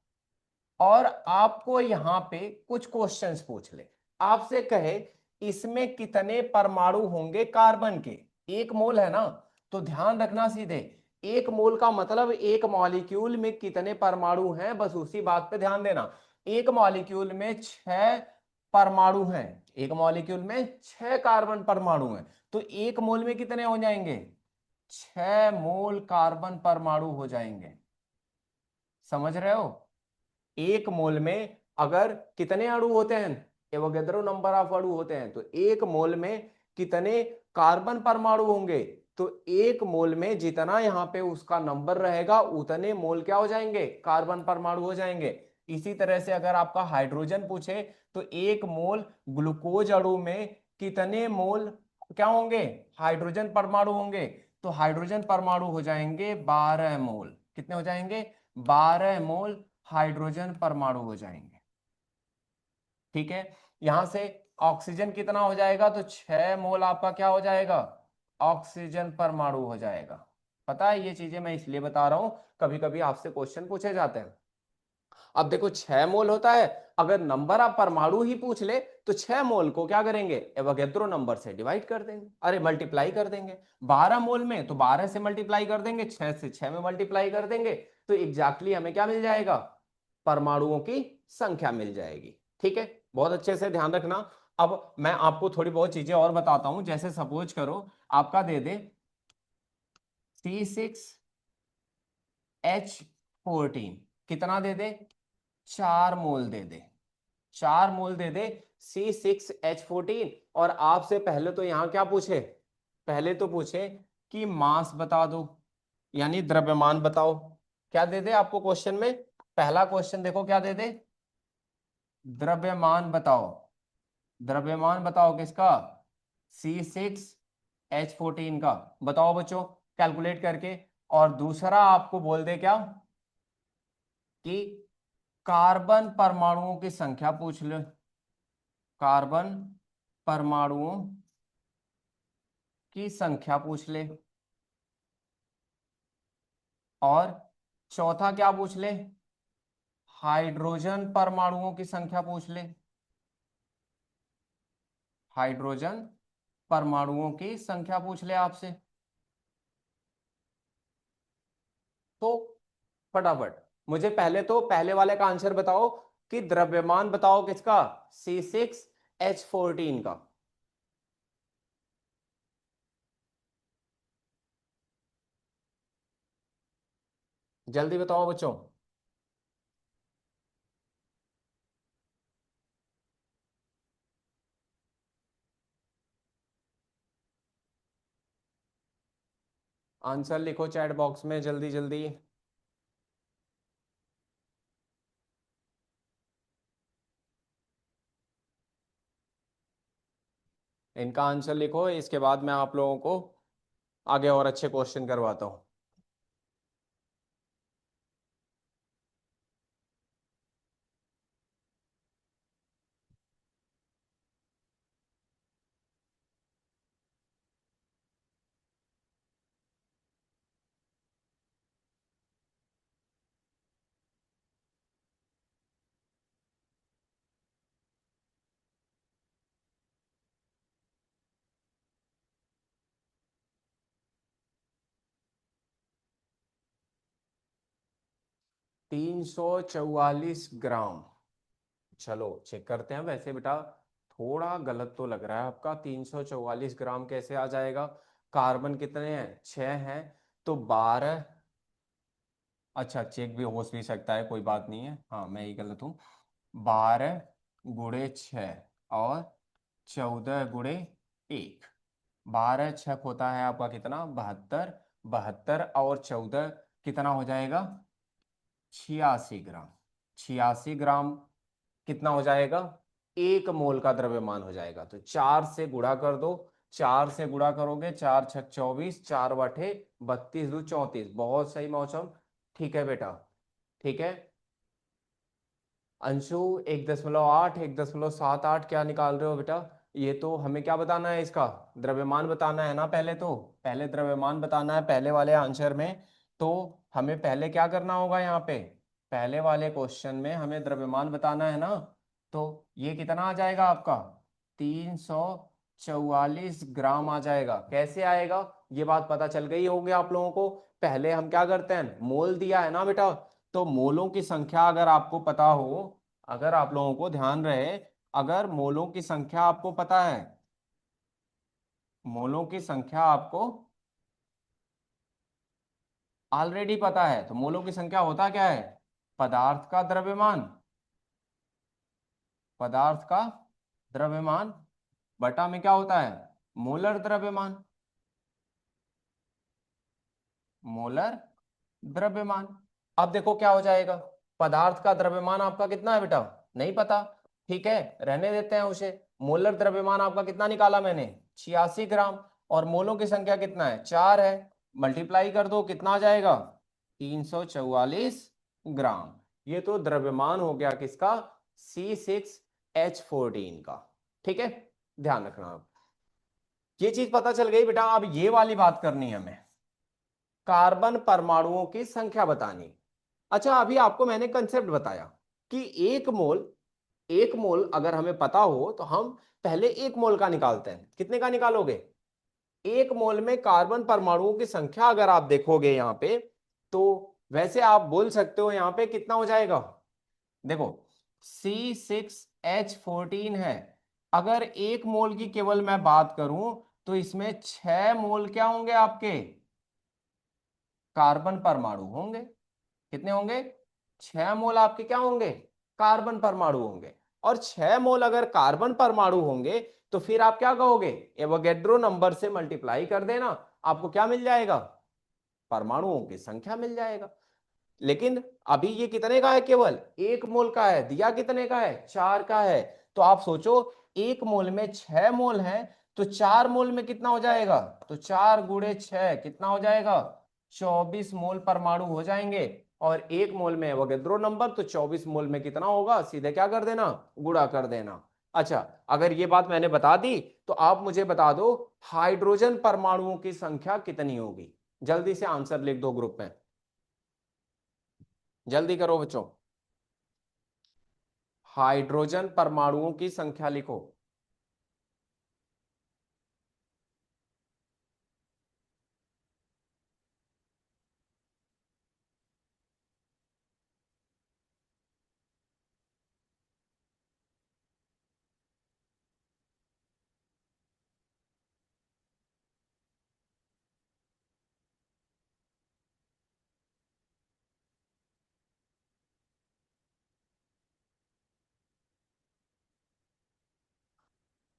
[SPEAKER 1] और आपको यहां पे कुछ क्वेश्चंस पूछ ले, आपसे कहे इसमें कितने परमाणु होंगे कार्बन के, 1 मोल है ना, तो ध्यान रखना सीधे, 1 मोल का मतलब एक मॉलिक्यूल में कितने परमाणु हैं, बस उसी बात पे ध्यान देना। एक मॉलिक्यूल में 6 परमाणु हैं, एक मॉलिक्यूल में 6 कार्बन परमाणु हैं, तो 1 मोल में कितने हो जाएंगे, 6 मोल कार्बन परमाणु हो जाएंगे। समझ रहे हो, 1 मोल में अगर कितने अणु होते हैं, एवोगैड्रो नंबर ऑफ अणु होते हैं, तो 1 मोल में कितने कार्बन परमाणु होंगे, तो 1 मोल में जितना यहां पे उसका नंबर रहेगा, उतने मोल क्या हो जाएंगे, कार्बन परमाणु हो जाएंगे। इसी तरह से अगर आपका हाइड्रोजन पूछे, तो 1 मोल ग्लूकोज अणु में कितने मोल क्या होंगे, हाइड्रोजन परमाणु होंगे, तो हाइड्रोजन परमाणु हो जाएंगे 12 मोल। कितने हो जाएंगे, 12 मोल हाइड्रोजन परमाणु हो जाएंगे। ठीक है, यहां से ऑक्सीजन कितना हो जाएगा, तो 6 मोल आपका क्या हो जाएगा, ऑक्सीजन परमाणु हो जाएगा। पता है, ये चीजें मैं इसलिए बता रहा हूं, कभी कभी आपसे क्वेश्चन पूछे जाते हैं। अब देखो 6 मोल होता है, अगर नंबर ऑफ परमाणु ही पूछ ले, तो 6 मोल को क्या करेंगे, एवोगैड्रो नंबर से डिवाइड कर देंगे, अरे मल्टीप्लाई कर देंगे। 12 मोल में तो 12 से मल्टीप्लाई कर देंगे, 6 से 6 में मल्टीप्लाई कर देंगे, तो एग्जैक्टली हमें क्या मिल जाएगा, परमाणुओं की संख्या मिल जाएगी। ठीक है, बहुत अच्छे से ध्यान रखना। अब मैं आपको थोड़ी बहुत चीजें और बताता हूं, जैसे सपोज करो आपका दे दे C6H14, कितना दे दे, 4 मोल दे दे, 4 मोल दे दे C6H14। और आपसे पहले तो यहां क्या पूछे, पहले तो पूछे कि मास बता दो, यानी द्रव्यमान बताओ। क्या दे दे आपको क्वेश्चन में, पहला क्वेश्चन देखो क्या दे दे, द्रव्यमान बताओ, द्रव्यमान बताओ किसका, C6H14 का। बताओ बच्चों कैलकुलेट करके, और दूसरा आपको बोल दे क्या कि कार्बन परमाणुओं की संख्या पूछ ले, कार्बन परमाणुओं की संख्या पूछ ले, और चौथा क्या पूछ ले, हाइड्रोजन परमाणुओं की संख्या पूछ ले, हाइड्रोजन परमाणुओं की संख्या पूछ ले आपसे। तो फटाफट मुझे पहले तो पहले वाले का आंसर बताओ कि द्रव्यमान बताओ किसका, C6H14 का। जल्दी बताओ बच्चों। आंसर लिखो चैट बॉक्स में जल्दी जल्दी। इनका आंसर लिखो, इसके बाद मैं आप लोगों को आगे और अच्छे क्वेश्चन करवाता हूँ। तीन सौ चौवालीस ग्राम, चलो चेक करते हैं। वैसे बेटा थोड़ा गलत तो लग रहा है आपका, 344 ग्राम कैसे आ जाएगा, कार्बन कितने हैं, 6 हैं, तो 12, अच्छा चेक भी हो भी सकता है, कोई बात नहीं है, हाँ मैं ही गलत हूँ। 12 × 6 और 14 × 1, 12 × 6 होता है आपका कितना, 72, 72 और 14 कितना हो जाएगा, 86 ग्राम। 86 ग्राम कितना हो जाएगा, 1 मोल का द्रव्यमान हो जाएगा। तो 4 से गुणा कर दो, 4 से गुणा करोगे, 4 × 6 = 24, 4 × 8 = 32, 34, बहुत सही मौसम। ठीक है बेटा, ठीक है। अंशु 1.8, 1.78 क्या निकाल रहे हो बेटा, ये तो हमें क्या बताना है, इसका द्रव्यमान बताना है ना, पहले तो पहले द्रव्यमान बताना है पहले वाले आंसर में। तो हमें पहले क्या करना होगा यहाँ पे, पहले वाले क्वेश्चन में हमें द्रव्यमान बताना है ना। तो ये कितना आ जाएगा आपका, 344 ग्राम आ जाएगा। कैसे आएगा, ये बात पता चल गई होगी आप लोगों को। पहले हम क्या करते हैं, मोल दिया है ना बेटा, तो मोलों की संख्या अगर आपको पता हो, अगर आप लोगों को ध्यान रहे, अगर मोलों की संख्या आपको पता है, मोलों की संख्या आपको ऑलरेडी पता है, तो मोलों की संख्या होता क्या है, पदार्थ का द्रव्यमान, पदार्थ का द्रव्यमान बटा में क्या होता है, मोलर द्रव्यमान, मोलर द्रव्यमान। अब देखो क्या हो जाएगा, पदार्थ का द्रव्यमान आपका कितना है बेटा, नहीं पता, ठीक है रहने देते हैं उसे। मोलर द्रव्यमान आपका कितना निकाला मैंने, 86 ग्राम, और मोलों की संख्या कितना है, 4 है, मल्टीप्लाई कर दो कितना आ जाएगा, 344 ग्राम। ये तो द्रव्यमान हो गया किसका, C6H14 का। ठीक है, ध्यान रखना आप, ये चीज पता चल गई बेटा। अब ये वाली बात करनी है हमें, कार्बन परमाणुओं की संख्या बतानी। अच्छा अभी आपको मैंने कंसेप्ट बताया कि 1 मोल, 1 मोल अगर हमें पता हो तो हम पहले 1 मोल का निकालते हैं। कितने का निकालोगे, 1 मोल में कार्बन परमाणुओं की संख्या अगर आप देखोगे यहां पे, तो वैसे आप बोल सकते हो यहां पे कितना हो जाएगा, देखो C6H14 है, अगर 1 मोल की केवल मैं बात करूं तो इसमें 6 मोल क्या होंगे आपके, कार्बन परमाणु होंगे। कितने होंगे, 6 मोल आपके क्या होंगे, कार्बन परमाणु होंगे। और 6 मोल अगर कार्बन परमाणु होंगे तो फिर आप क्या कहोगे, एवोगैड्रो नंबर से मल्टीप्लाई कर देना, आपको क्या मिल जाएगा, परमाणुओं की संख्या मिल जाएगा। लेकिन अभी ये कितने का है, केवल 1 मोल का है, दिया कितने का है, 4 का है। तो आप सोचो 1 मोल में 6 मोल है, तो 4 मोल में कितना हो जाएगा, तो 4 × 6 कितना हो जाएगा, 24 मोल परमाणु हो जाएंगे, और 1 मोल में एवोगैड्रो नंबर, तो 24 मोल में कितना होगा, सीधे क्या कर देना, गुणा कर देना। अच्छा, अगर ये बात मैंने बता दी तो आप मुझे बता दो हाइड्रोजन परमाणुओं की संख्या कितनी होगी। जल्दी से आंसर लिख दो ग्रुप में, जल्दी करो बच्चों। हाइड्रोजन परमाणुओं की संख्या लिखो।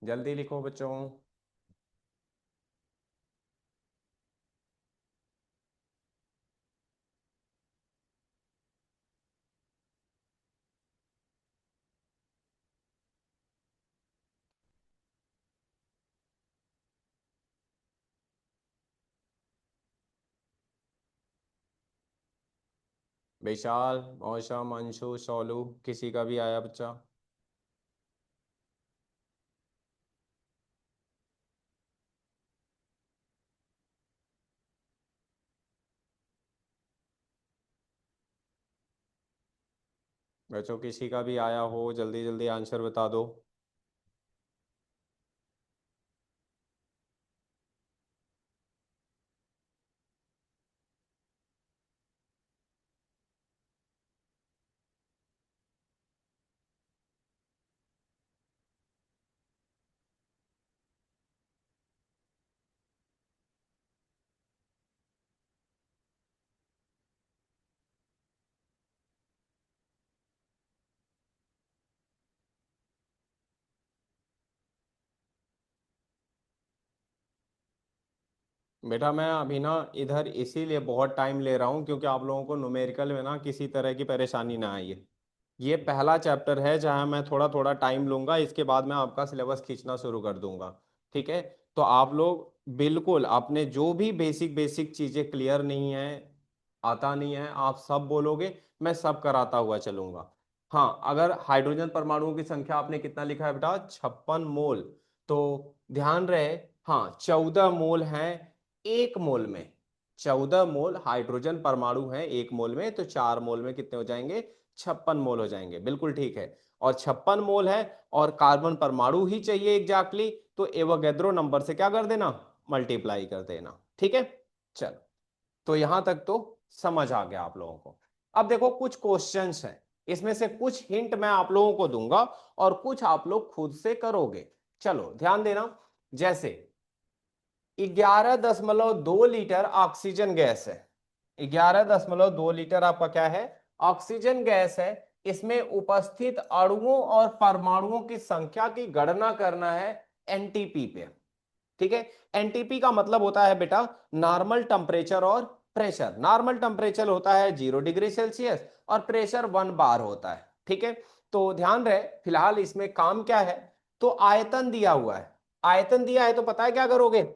[SPEAKER 1] जल्दी लिखो बच्चों। विशाल, मौसम, अंशु, सोलू, किसी का भी आया बच्चा? बच्चों किसी का भी आया हो, जल्दी जल्दी आंसर बता दो। बेटा मैं अभी ना इधर इसीलिए बहुत टाइम ले रहा हूँ क्योंकि आप लोगों को न्यूमेरिकल में ना किसी तरह की परेशानी ना आए। ये पहला चैप्टर है जहाँ मैं थोड़ा थोड़ा टाइम लूंगा, इसके बाद मैं आपका सिलेबस खींचना शुरू कर दूंगा। ठीक है, तो आप लोग बिल्कुल आपने जो भी बेसिक बेसिक चीजें क्लियर नहीं है, आता नहीं है, आप सब बोलोगे, मैं सब कराता हुआ चलूंगा। हाँ, अगर हाइड्रोजन परमाणुओं की संख्या आपने कितना लिखा है बेटा, 56 मोल, तो ध्यान रहे, हाँ 14 मोल है 1 मोल में। 14 मोल हाइड्रोजन परमाणु है 1 मोल में, तो 4 मोल में कितने हो जाएंगे, 56 मोल हो जाएंगे। बिल्कुल ठीक है, और 56 मोल है और कार्बन परमाणु ही चाहिए एग्जैक्टली, तो एवोगैड्रो नंबर से क्या कर देना, मल्टीप्लाई कर देना। ठीक है, चलो, तो यहां तक तो समझ आ गया आप लोगों को। अब देखो कुछ क्वेश्चंस हैं, इसमें से कुछ हिंट मैं आप लोगों को दूंगा और कुछ आप लोग खुद से करोगे। चलो ध्यान देना, जैसे 11.2 लीटर ऑक्सीजन गैस है, 11.2 लीटर आपका क्या है, ऑक्सीजन गैस है। इसमें उपस्थित अणुओं और परमाणुओं की संख्या की गणना करना है एनटीपी पे। ठीक है, एनटीपी का मतलब होता है बेटा नॉर्मल टेम्परेचर और प्रेशर। नॉर्मल टेम्परेचर होता है 0 डिग्री सेल्सियस और प्रेशर 1 बार होता है। ठीक है, तो ध्यान रहे फिलहाल इसमें काम क्या है, तो आयतन दिया हुआ है, आयतन दिया है तो पता है क्या करोगे,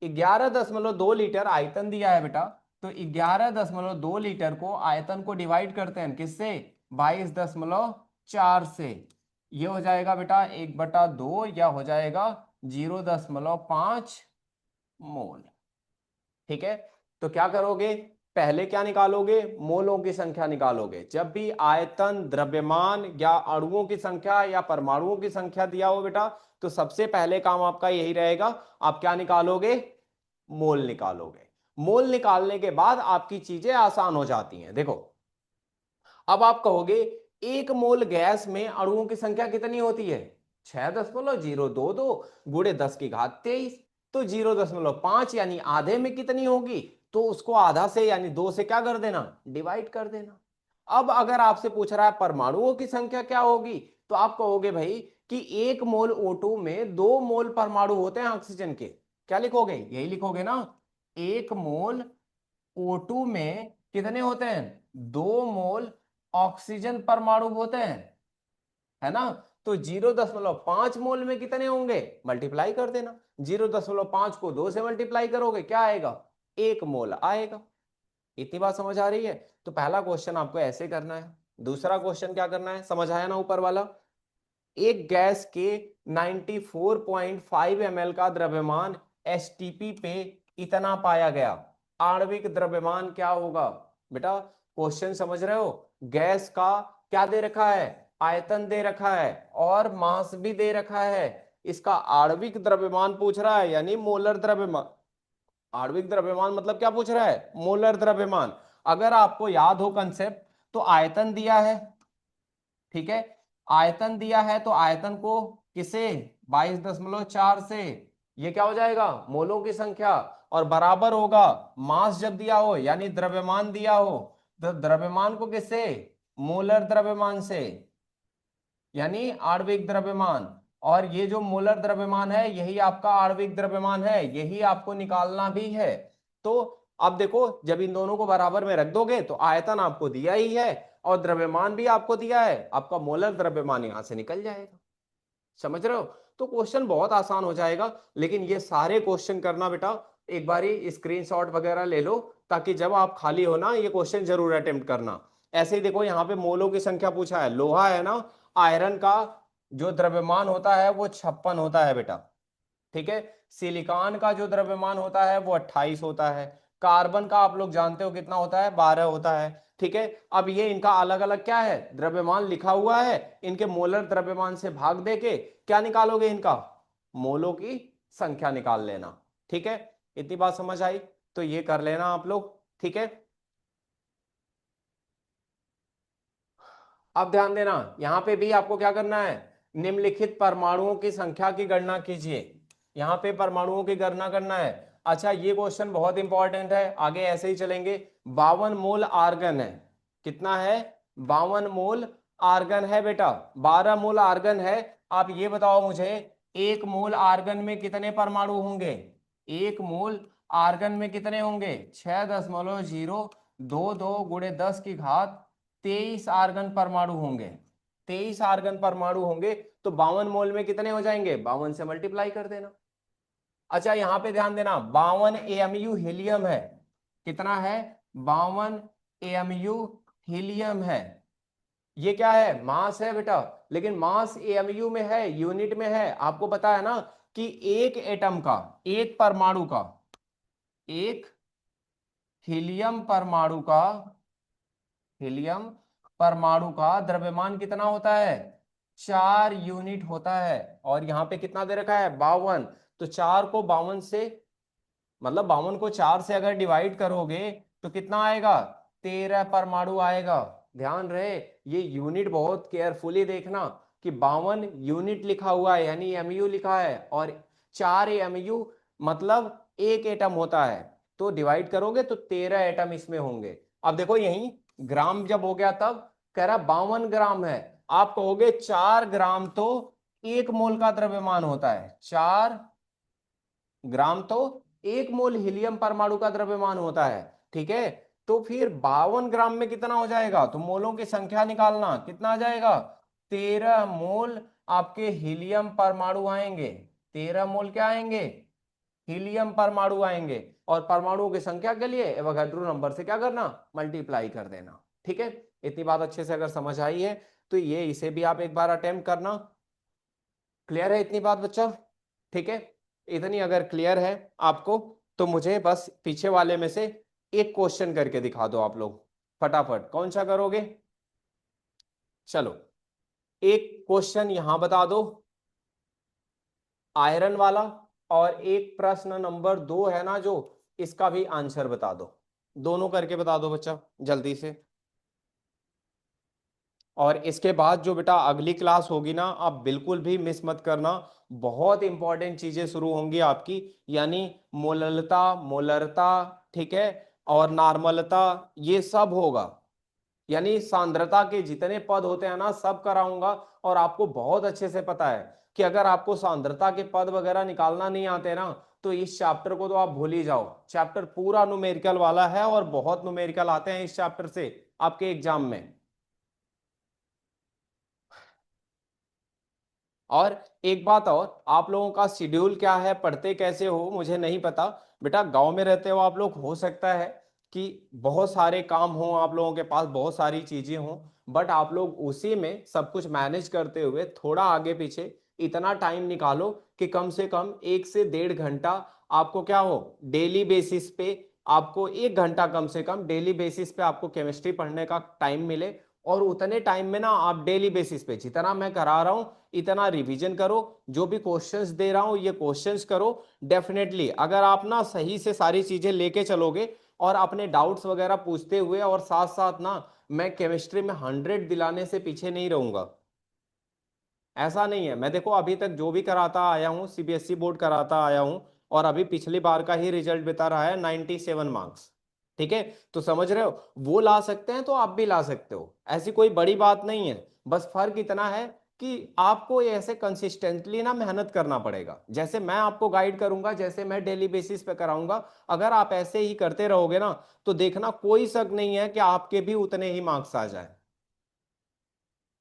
[SPEAKER 1] 11.2 लीटर आयतन दिया है बेटा, तो 11.2 लीटर को आयतन को डिवाइड करते हैं किससे, 22.4 से। ये हो जाएगा बेटा 1/2 या हो जाएगा 0.5 मोल। ठीक है, तो क्या करोगे, पहले क्या निकालोगे, मोलों की संख्या निकालोगे। जब भी आयतन, द्रव्यमान या अणुओं की संख्या या परमाणुओं की संख्या दिया हो बेटा, तो सबसे पहले काम आपका यही रहेगा, आप क्या निकालोगे, मोल निकालोगे। मोल निकालने के बाद आपकी चीजें आसान हो जाती हैं। देखो अब आप कहोगे 1 मोल गैस में अणुओं की संख्या कितनी होती है, 6.022 गुणे 10 की घात 23, तो 0.5 यानी आधे में कितनी होगी, तो उसको आधा से यानी 2 से क्या कर देना, डिवाइड कर देना। अब अगर आपसे पूछ रहा है परमाणुओं की संख्या क्या होगी, तो आप कहोगे भाई कि 1 मोल O2 में 2 मोल परमाणु होते हैं ऑक्सीजन के। क्या लिखोगे, यही लिखोगे ना, 1 मोल O2 में कितने होते हैं, 2 मोल ऑक्सीजन परमाणु होते हैं, है ना। तो 0.5 मोल में कितने होंगे, मल्टीप्लाई कर देना, 0.5 को 2 से मल्टीप्लाई करोगे क्या आएगा, 1 मोल आएगा। इतनी बात समझ आ रही है? तो पहला क्वेश्चन आपको ऐसे करना है। दूसरा क्वेश्चन क्या करना है, समझ आया ना ऊपर वाला? एक गैस के 94.5 ml का द्रव्यमान एसटीपी पे इतना पाया गया, आणविक द्रव्यमान क्या होगा? बेटा क्वेश्चन समझ रहे हो? गैस का क्या दे रखा है? आयतन दे रखा है और मास भी दे रखा है। इसका आणविक द्रव्यमान पूछ रहा है, यानी मोलर द्रव्यमान। आणविक द्रव्यमान मतलब क्या पूछ रहा है? मोलर द्रव्यमान। अगर आपको याद हो कंसेप्ट, तो आयतन दिया है, ठीक है, आयतन दिया है तो आयतन को किसे 22.4 से, ये क्या हो जाएगा? मोलों की संख्या, और बराबर होगा मास जब दिया हो, यानी द्रव्यमान दिया हो, तो द्रव्यमान को किससे? मोलर द्रव्यमान से, यानी आणविक द्रव्यमान। और ये जो मोलर द्रव्यमान है यही आपका आणविक द्रव्यमान है, यही आपको निकालना भी है। तो अब देखो, जब इन दोनों को बराबर में रख दोगे तो आयतन आपको दिया ही है और द्रव्यमान भी आपको दिया है, आपका मोलर द्रव्यमान यहां से निकल जाएगा। समझ रहे हो? तो क्वेश्चन बहुत आसान हो जाएगा। लेकिन ये सारे क्वेश्चन करना बेटा, एक बारी स्क्रीनशॉट वगैरह ले लो, ताकि जब आप खाली हो ना, ये क्वेश्चन जरूर अटेम्प्ट करना। ऐसे ही देखो, यहाँ पे मोलों की संख्या पूछा है, लोहा है ना, आयरन का जो द्रव्यमान होता है वो 56 होता है बेटा, ठीक है। सिलिकॉन का जो द्रव्यमान होता है वो 28 होता है। कार्बन का आप लोग जानते हो कितना होता है? 12 होता है, ठीक है। अब ये इनका अलग अलग क्या है? द्रव्यमान लिखा हुआ है, इनके मोलर द्रव्यमान से भाग देके क्या निकालोगे? इनका मोलों की संख्या निकाल लेना, ठीक है। इतनी बात समझ आई? तो ये कर लेना आप लोग, ठीक है। अब ध्यान देना, यहां पे भी आपको क्या करना है? निम्नलिखित परमाणुओं की संख्या की गणना कीजिए। यहां पे परमाणुओं की गणना करना है। अच्छा, ये क्वेश्चन बहुत इंपॉर्टेंट है, आगे ऐसे ही चलेंगे। 52 मोल आर्गन है। कितना है? 52 मोल आर्गन है बेटा, 12 मोल आर्गन है। आप ये बताओ मुझे, एक मोल आर्गन में कितने परमाणु होंगे? एक मोल आर्गन में कितने होंगे? 6.02 × 10⁻³ आर्गन परमाणु होंगे। 23 आर्गन परमाणु होंगे, तो 52 मोल में कितने हो जाएंगे? 52 से मल्टीप्लाई कर देना। अच्छा, यहां पे ध्यान देना, 52 एएमयू हीलियम है। कितना है? 52 एएमयू हीलियम है। ये क्या है? मास है बेटा, लेकिन मास एएमयू में है, यूनिट में है। आपको पता है ना कि एक एटम का, एक परमाणु का, एक हीलियम परमाणु का, हीलियम परमाणु का द्रव्यमान कितना होता है? 4 यूनिट होता है। और यहां पे कितना दे रखा है? 52। तो 4 को 52 से, मतलब 52 को 4 से अगर डिवाइड करोगे तो कितना आएगा? 13 परमाणु आएगा। ध्यान रहे, ये यूनिट बहुत केयरफुली देखना कि 52 यूनिट लिखा हुआ है, यानी एमयू लिखा है, और 4 एमयू मतलब एक एटम होता है। तो डिवाइड करोगे तो 13 एटम इसमें होंगे। अब देखो, यही ग्राम जब हो गया तब कह रहा 52 ग्राम है। आप कहोगे 4 ग्राम तो 1 मोल का द्रव्यमान होता है, 4 ग्राम तो 1 मोल हीलियम परमाणु का द्रव्यमान होता है, ठीक है। तो फिर 52 ग्राम में कितना हो जाएगा? तो मोलों की संख्या निकालना, कितना आ जाएगा? 13 मोल आपके हीलियम परमाणु आएंगे। 13 मोल क्या आएंगे? हीलियम परमाणु आएंगे। और परमाणुओं की संख्या के लिए एवोगाड्रो नंबर से क्या करना? मल्टीप्लाई कर देना, ठीक है। इतनी बात अच्छे से अगर समझ आई है तो ये इसे भी आप एक बार अटेम्प्ट करना। क्लियर है इतनी बात बच्चा? ठीक है। इतनी अगर क्लियर है आपको, तो मुझे बस पीछे वाले में से एक क्वेश्चन करके दिखा दो आप लोग फटाफट। कौन सा करोगे? चलो, एक क्वेश्चन यहां बता दो आयरन वाला, और एक प्रश्न नंबर 2 है ना जो, इसका भी आंसर बता दो। दोनों करके बता दो बच्चा जल्दी से। और इसके बाद जो बेटा अगली क्लास होगी ना, आप बिल्कुल भी मिस मत करना। बहुत इंपॉर्टेंट चीजें शुरू होंगी आपकी, यानी मोललता, मोलरता, ठीक है, और नॉर्मलता, ये सब होगा। यानी सांद्रता के जितने पद होते हैं ना, सब कराऊंगा। और आपको बहुत अच्छे से पता है कि अगर आपको सांद्रता के पद वगैरह निकालना नहीं आते ना, तो इस चैप्टर को तो आप भूल ही जाओ। चैप्टर पूरा न्यूमेरिकल वाला है, और बहुत न्यूमेरिकल आते हैं इस चैप्टर से आपके एग्जाम में। और एक बात और, आप लोगों का शेड्यूल क्या है, पढ़ते कैसे हो मुझे नहीं पता, बेटा गांव में रहते हो आप लोग, हो सकता है कि बहुत सारे काम हो, आप लोगों के पास बहुत सारी चीजें हो, बट आप लोग उसी में सब कुछ मैनेज करते हुए थोड़ा आगे पीछे इतना टाइम निकालो कि कम से कम 1 से 1.5 घंटा आपको क्या हो, डेली बेसिस पे आपको 1 घंटा कम से कम डेली बेसिस पे आपको केमिस्ट्री पढ़ने का टाइम मिले। और उतने टाइम में ना आप डेली बेसिस पे जितना मैं करा रहा हूं इतना रिवीजन करो, जो भी क्वेश्चंस दे रहा हूं ये क्वेश्चंस करो। डेफिनेटली अगर आप ना सही से सारी चीजें लेके चलोगे और अपने डाउट्स वगैरह पूछते हुए, और साथ साथ ना मैं केमिस्ट्री में 100 दिलाने से पीछे नहीं रहूंगा। ऐसा नहीं है, मैं देखो अभी तक जो भी कराता आया हूँ सीबीएसई बोर्ड कराता आया हूँ, और अभी पिछली बार का ही रिजल्ट बता रहा है 97 मार्क्स। ठीक है, तो समझ रहे हो, वो ला सकते हैं तो आप भी ला सकते हो, ऐसी कोई बड़ी बात नहीं है। बस फर्क इतना है कि आपको ये ऐसे कंसिस्टेंटली ना मेहनत करना पड़ेगा, जैसे मैं आपको गाइड करूंगा, जैसे मैं डेली बेसिस पे कराऊंगा। अगर आप ऐसे ही करते रहोगे ना तो देखना कोई शक नहीं है कि आपके भी उतने ही मार्क्स आ जाए।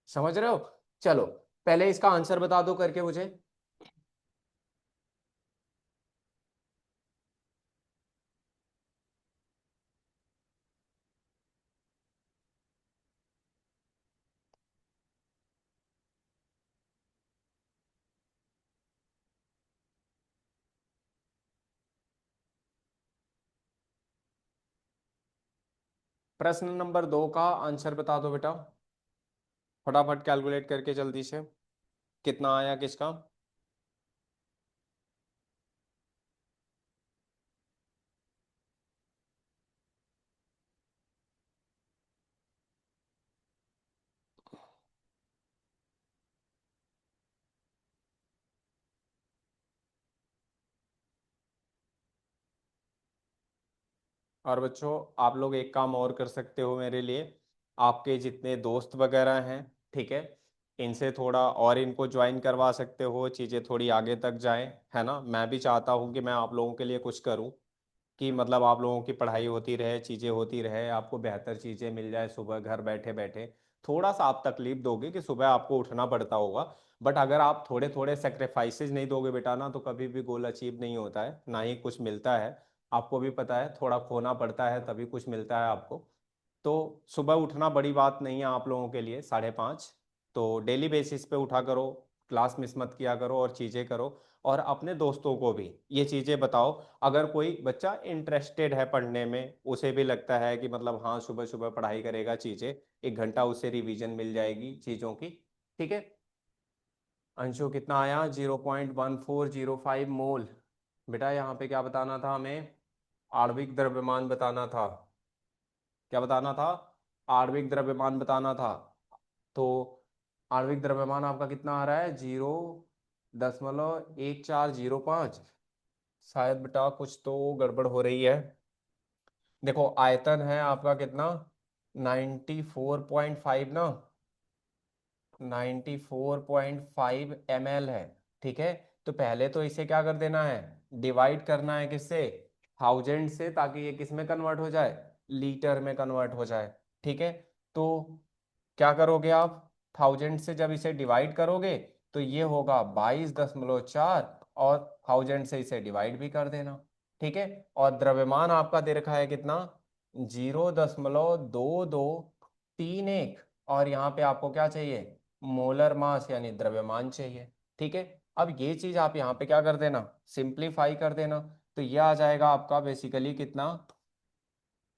[SPEAKER 1] समझ रहे हो? चलो, पहले इसका आंसर बता दो करके मुझे। प्रश्न नंबर 2 का आंसर बता दो बेटा, फटाफट कैलकुलेट करके जल्दी से, कितना आया किसका। और बच्चों, आप लोग एक काम और कर सकते हो मेरे लिए, आपके जितने दोस्त वगैरह हैं, ठीक है, इनसे थोड़ा और इनको ज्वाइन करवा सकते हो, चीज़ें थोड़ी आगे तक जाएं, है ना। मैं भी चाहता हूँ कि मैं आप लोगों के लिए कुछ करूँ, कि मतलब आप लोगों की पढ़ाई होती रहे, चीज़ें होती रहे, आपको बेहतर चीज़ें मिल जाए सुबह घर बैठे बैठे। थोड़ा सा आप तकलीफ दोगे कि सुबह आपको उठना पड़ता होगा, बट अगर आप थोड़े थोड़े सेक्रीफाइसेस नहीं दोगे बेटा ना, तो कभी भी गोल अचीव नहीं होता है, ना ही कुछ मिलता है। आपको भी पता है, थोड़ा खोना पड़ता है तभी कुछ मिलता है आपको। तो सुबह उठना बड़ी बात नहीं है आप लोगों के लिए, 5:30, तो डेली बेसिस पे उठा करो, क्लास मिस मत किया करो और चीज़ें करो। और अपने दोस्तों को भी ये चीज़ें बताओ, अगर कोई बच्चा इंटरेस्टेड है पढ़ने में, उसे भी लगता है कि मतलब हाँ सुबह सुबह पढ़ाई करेगा, चीज़ें 1 घंटा उसे रिवीजन मिल जाएगी चीज़ों की। ठीक है, अंशु कितना आया, 0.1405 मोल। बेटा यहाँ पे क्या बताना था हमें, आणविक द्रव्यमान बताना था। क्या बताना था? आणविक द्रव्यमान बताना था। तो आणविक द्रव्यमान आपका कितना आ रहा है, 0.1405। शायद बेटा कुछ तो गड़बड़ हो रही है। देखो आयतन है आपका कितना, 94.5 ना, 94.5 ml है। ठीक है, तो पहले तो इसे क्या कर देना है, डिवाइड करना है किससे, 1000 से, ताकि ये किस में कन्वर्ट हो जाए, लीटर में कन्वर्ट हो जाए। ठीक है, तो क्या करोगे आप, 1000 से जब इसे डिवाइड करोगे तो ये होगा 22.4, और 1000 से इसे डिवाइड भी कर देना। ठीक है, और द्रव्यमान आपका दे रखा है कितना, 0.2231, और यहाँ पे आपको क्या चाहिए, मोलर मास यानी द्रव्यमान चाहिए। ठीक है, अब ये चीज आप यहाँ पे क्या कर देना, सिंप्लीफाई कर देना। तो ये आ जाएगा आपका बेसिकली कितना,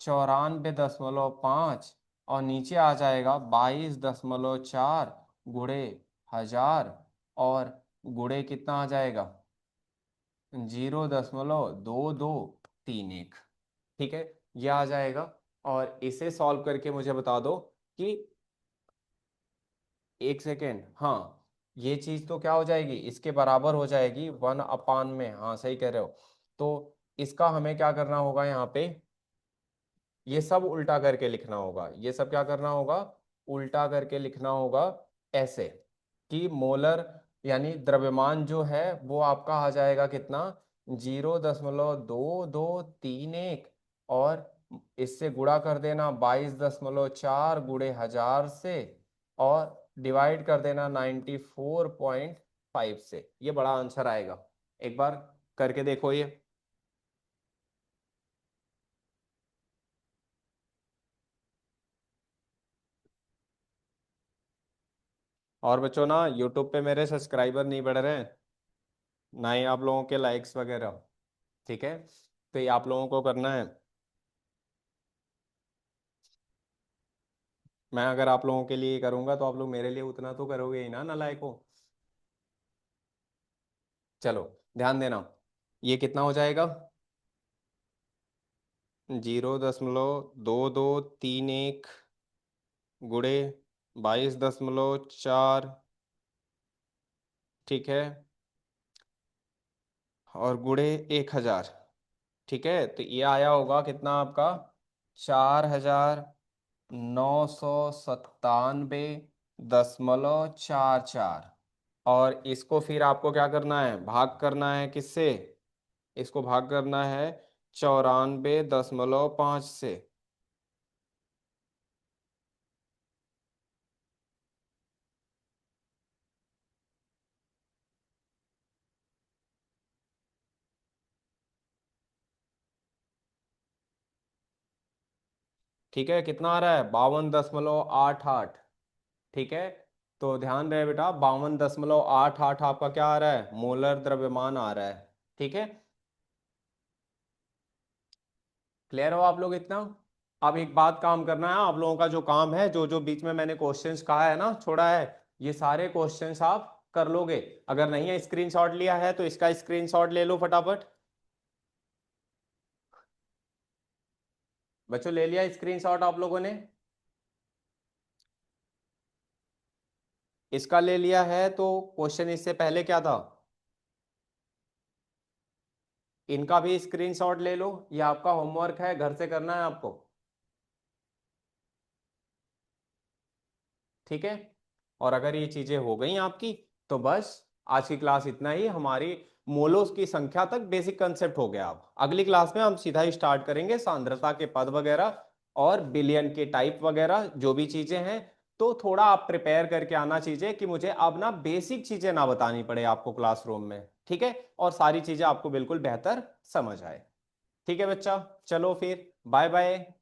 [SPEAKER 1] 94.5, और नीचे आ जाएगा 22.4 गुणे 1000, और गुणे कितना आ जाएगा, 0.2231। ठीक है, ये आ जाएगा। और इसे सॉल्व करके मुझे बता दो कि, एक सेकेंड, हाँ, ये चीज तो क्या हो जाएगी, इसके बराबर हो जाएगी 1 अपान में, हाँ सही कह रहे हो। तो इसका हमें क्या करना होगा यहाँ पे, ये सब उल्टा करके लिखना होगा, ये सब क्या करना होगा, उल्टा करके लिखना होगा, ऐसे कि मोलर यानी द्रव्यमान जो है वो आपका आ जाएगा कितना, 0.2231, और इससे गुणा कर देना 22.4 गुणे 1000 से, और डिवाइड कर देना 94.5 से। ये बड़ा आंसर आएगा, एक बार करके देखो ये। और बच्चों ना यूट्यूब पे मेरे सब्सक्राइबर नहीं बढ़ रहे हैं, ना ही आप लोगों के लाइक्स वगैरह। ठीक है, तो ये आप लोगों को करना है। मैं अगर आप लोगों के लिए करूंगा तो आप लोग मेरे लिए उतना तो करोगे ही ना, नालायक हो। चलो, ध्यान देना। ये कितना हो जाएगा? 0.2231 गुड़े 22.4, ठीक है, और गुड़े 1,000। ठीक है, तो ये आया होगा कितना आपका? 4,997.44। और इसको फिर आपको क्या करना है? भाग करना है किससे? इसको भाग करना है 94.5 से। ठीक है, कितना आ रहा है? 52.88। ठीक है, तो ध्यान रहे बेटा, 52.88 आपका क्या आ रहा है? मोलर द्रव्यमान आ रहा है। ठीक है, क्लियर हो आप लोग इतना? अब एक बात काम करना है आप लोगों का, जो काम है, जो जो बीच में मैंने क्वेश्चंस कहा है ना, छोड़ा है, ये सारे क्वेश्चंस आप कर लोगे। अगर नहीं है स्क्रीनशॉट लिया है तो इसका स्क्रीनशॉट ले लो फटाफट। बच्चों ले लिया स्क्रीनशॉट आप लोगों ने? इसका ले लिया है तो क्वेश्चन इससे पहले क्या था? इनका भी स्क्रीनशॉट ले लो, ये आपका होमवर्क है, घर से करना है आपको। ठीक है, और अगर ये चीजें हो गई आपकी तो बस आज की क्लास इतना ही। हमारी मोलोस की संख्या तक बेसिक कंसेप्ट हो गया। अब अगली क्लास में हम सीधा ही स्टार्ट करेंगे सांद्रता के पद वगैरह और बिलियन के टाइप वगैरह जो भी चीजें हैं। तो थोड़ा आप प्रिपेयर करके आना चीजें, कि मुझे अब ना बेसिक चीजें ना बतानी पड़े आपको क्लासरूम में। ठीक है, और सारी चीजें आपको बिल्कुल बेहतर समझ आए। ठीक है बच्चा, चलो फिर बाय बाय।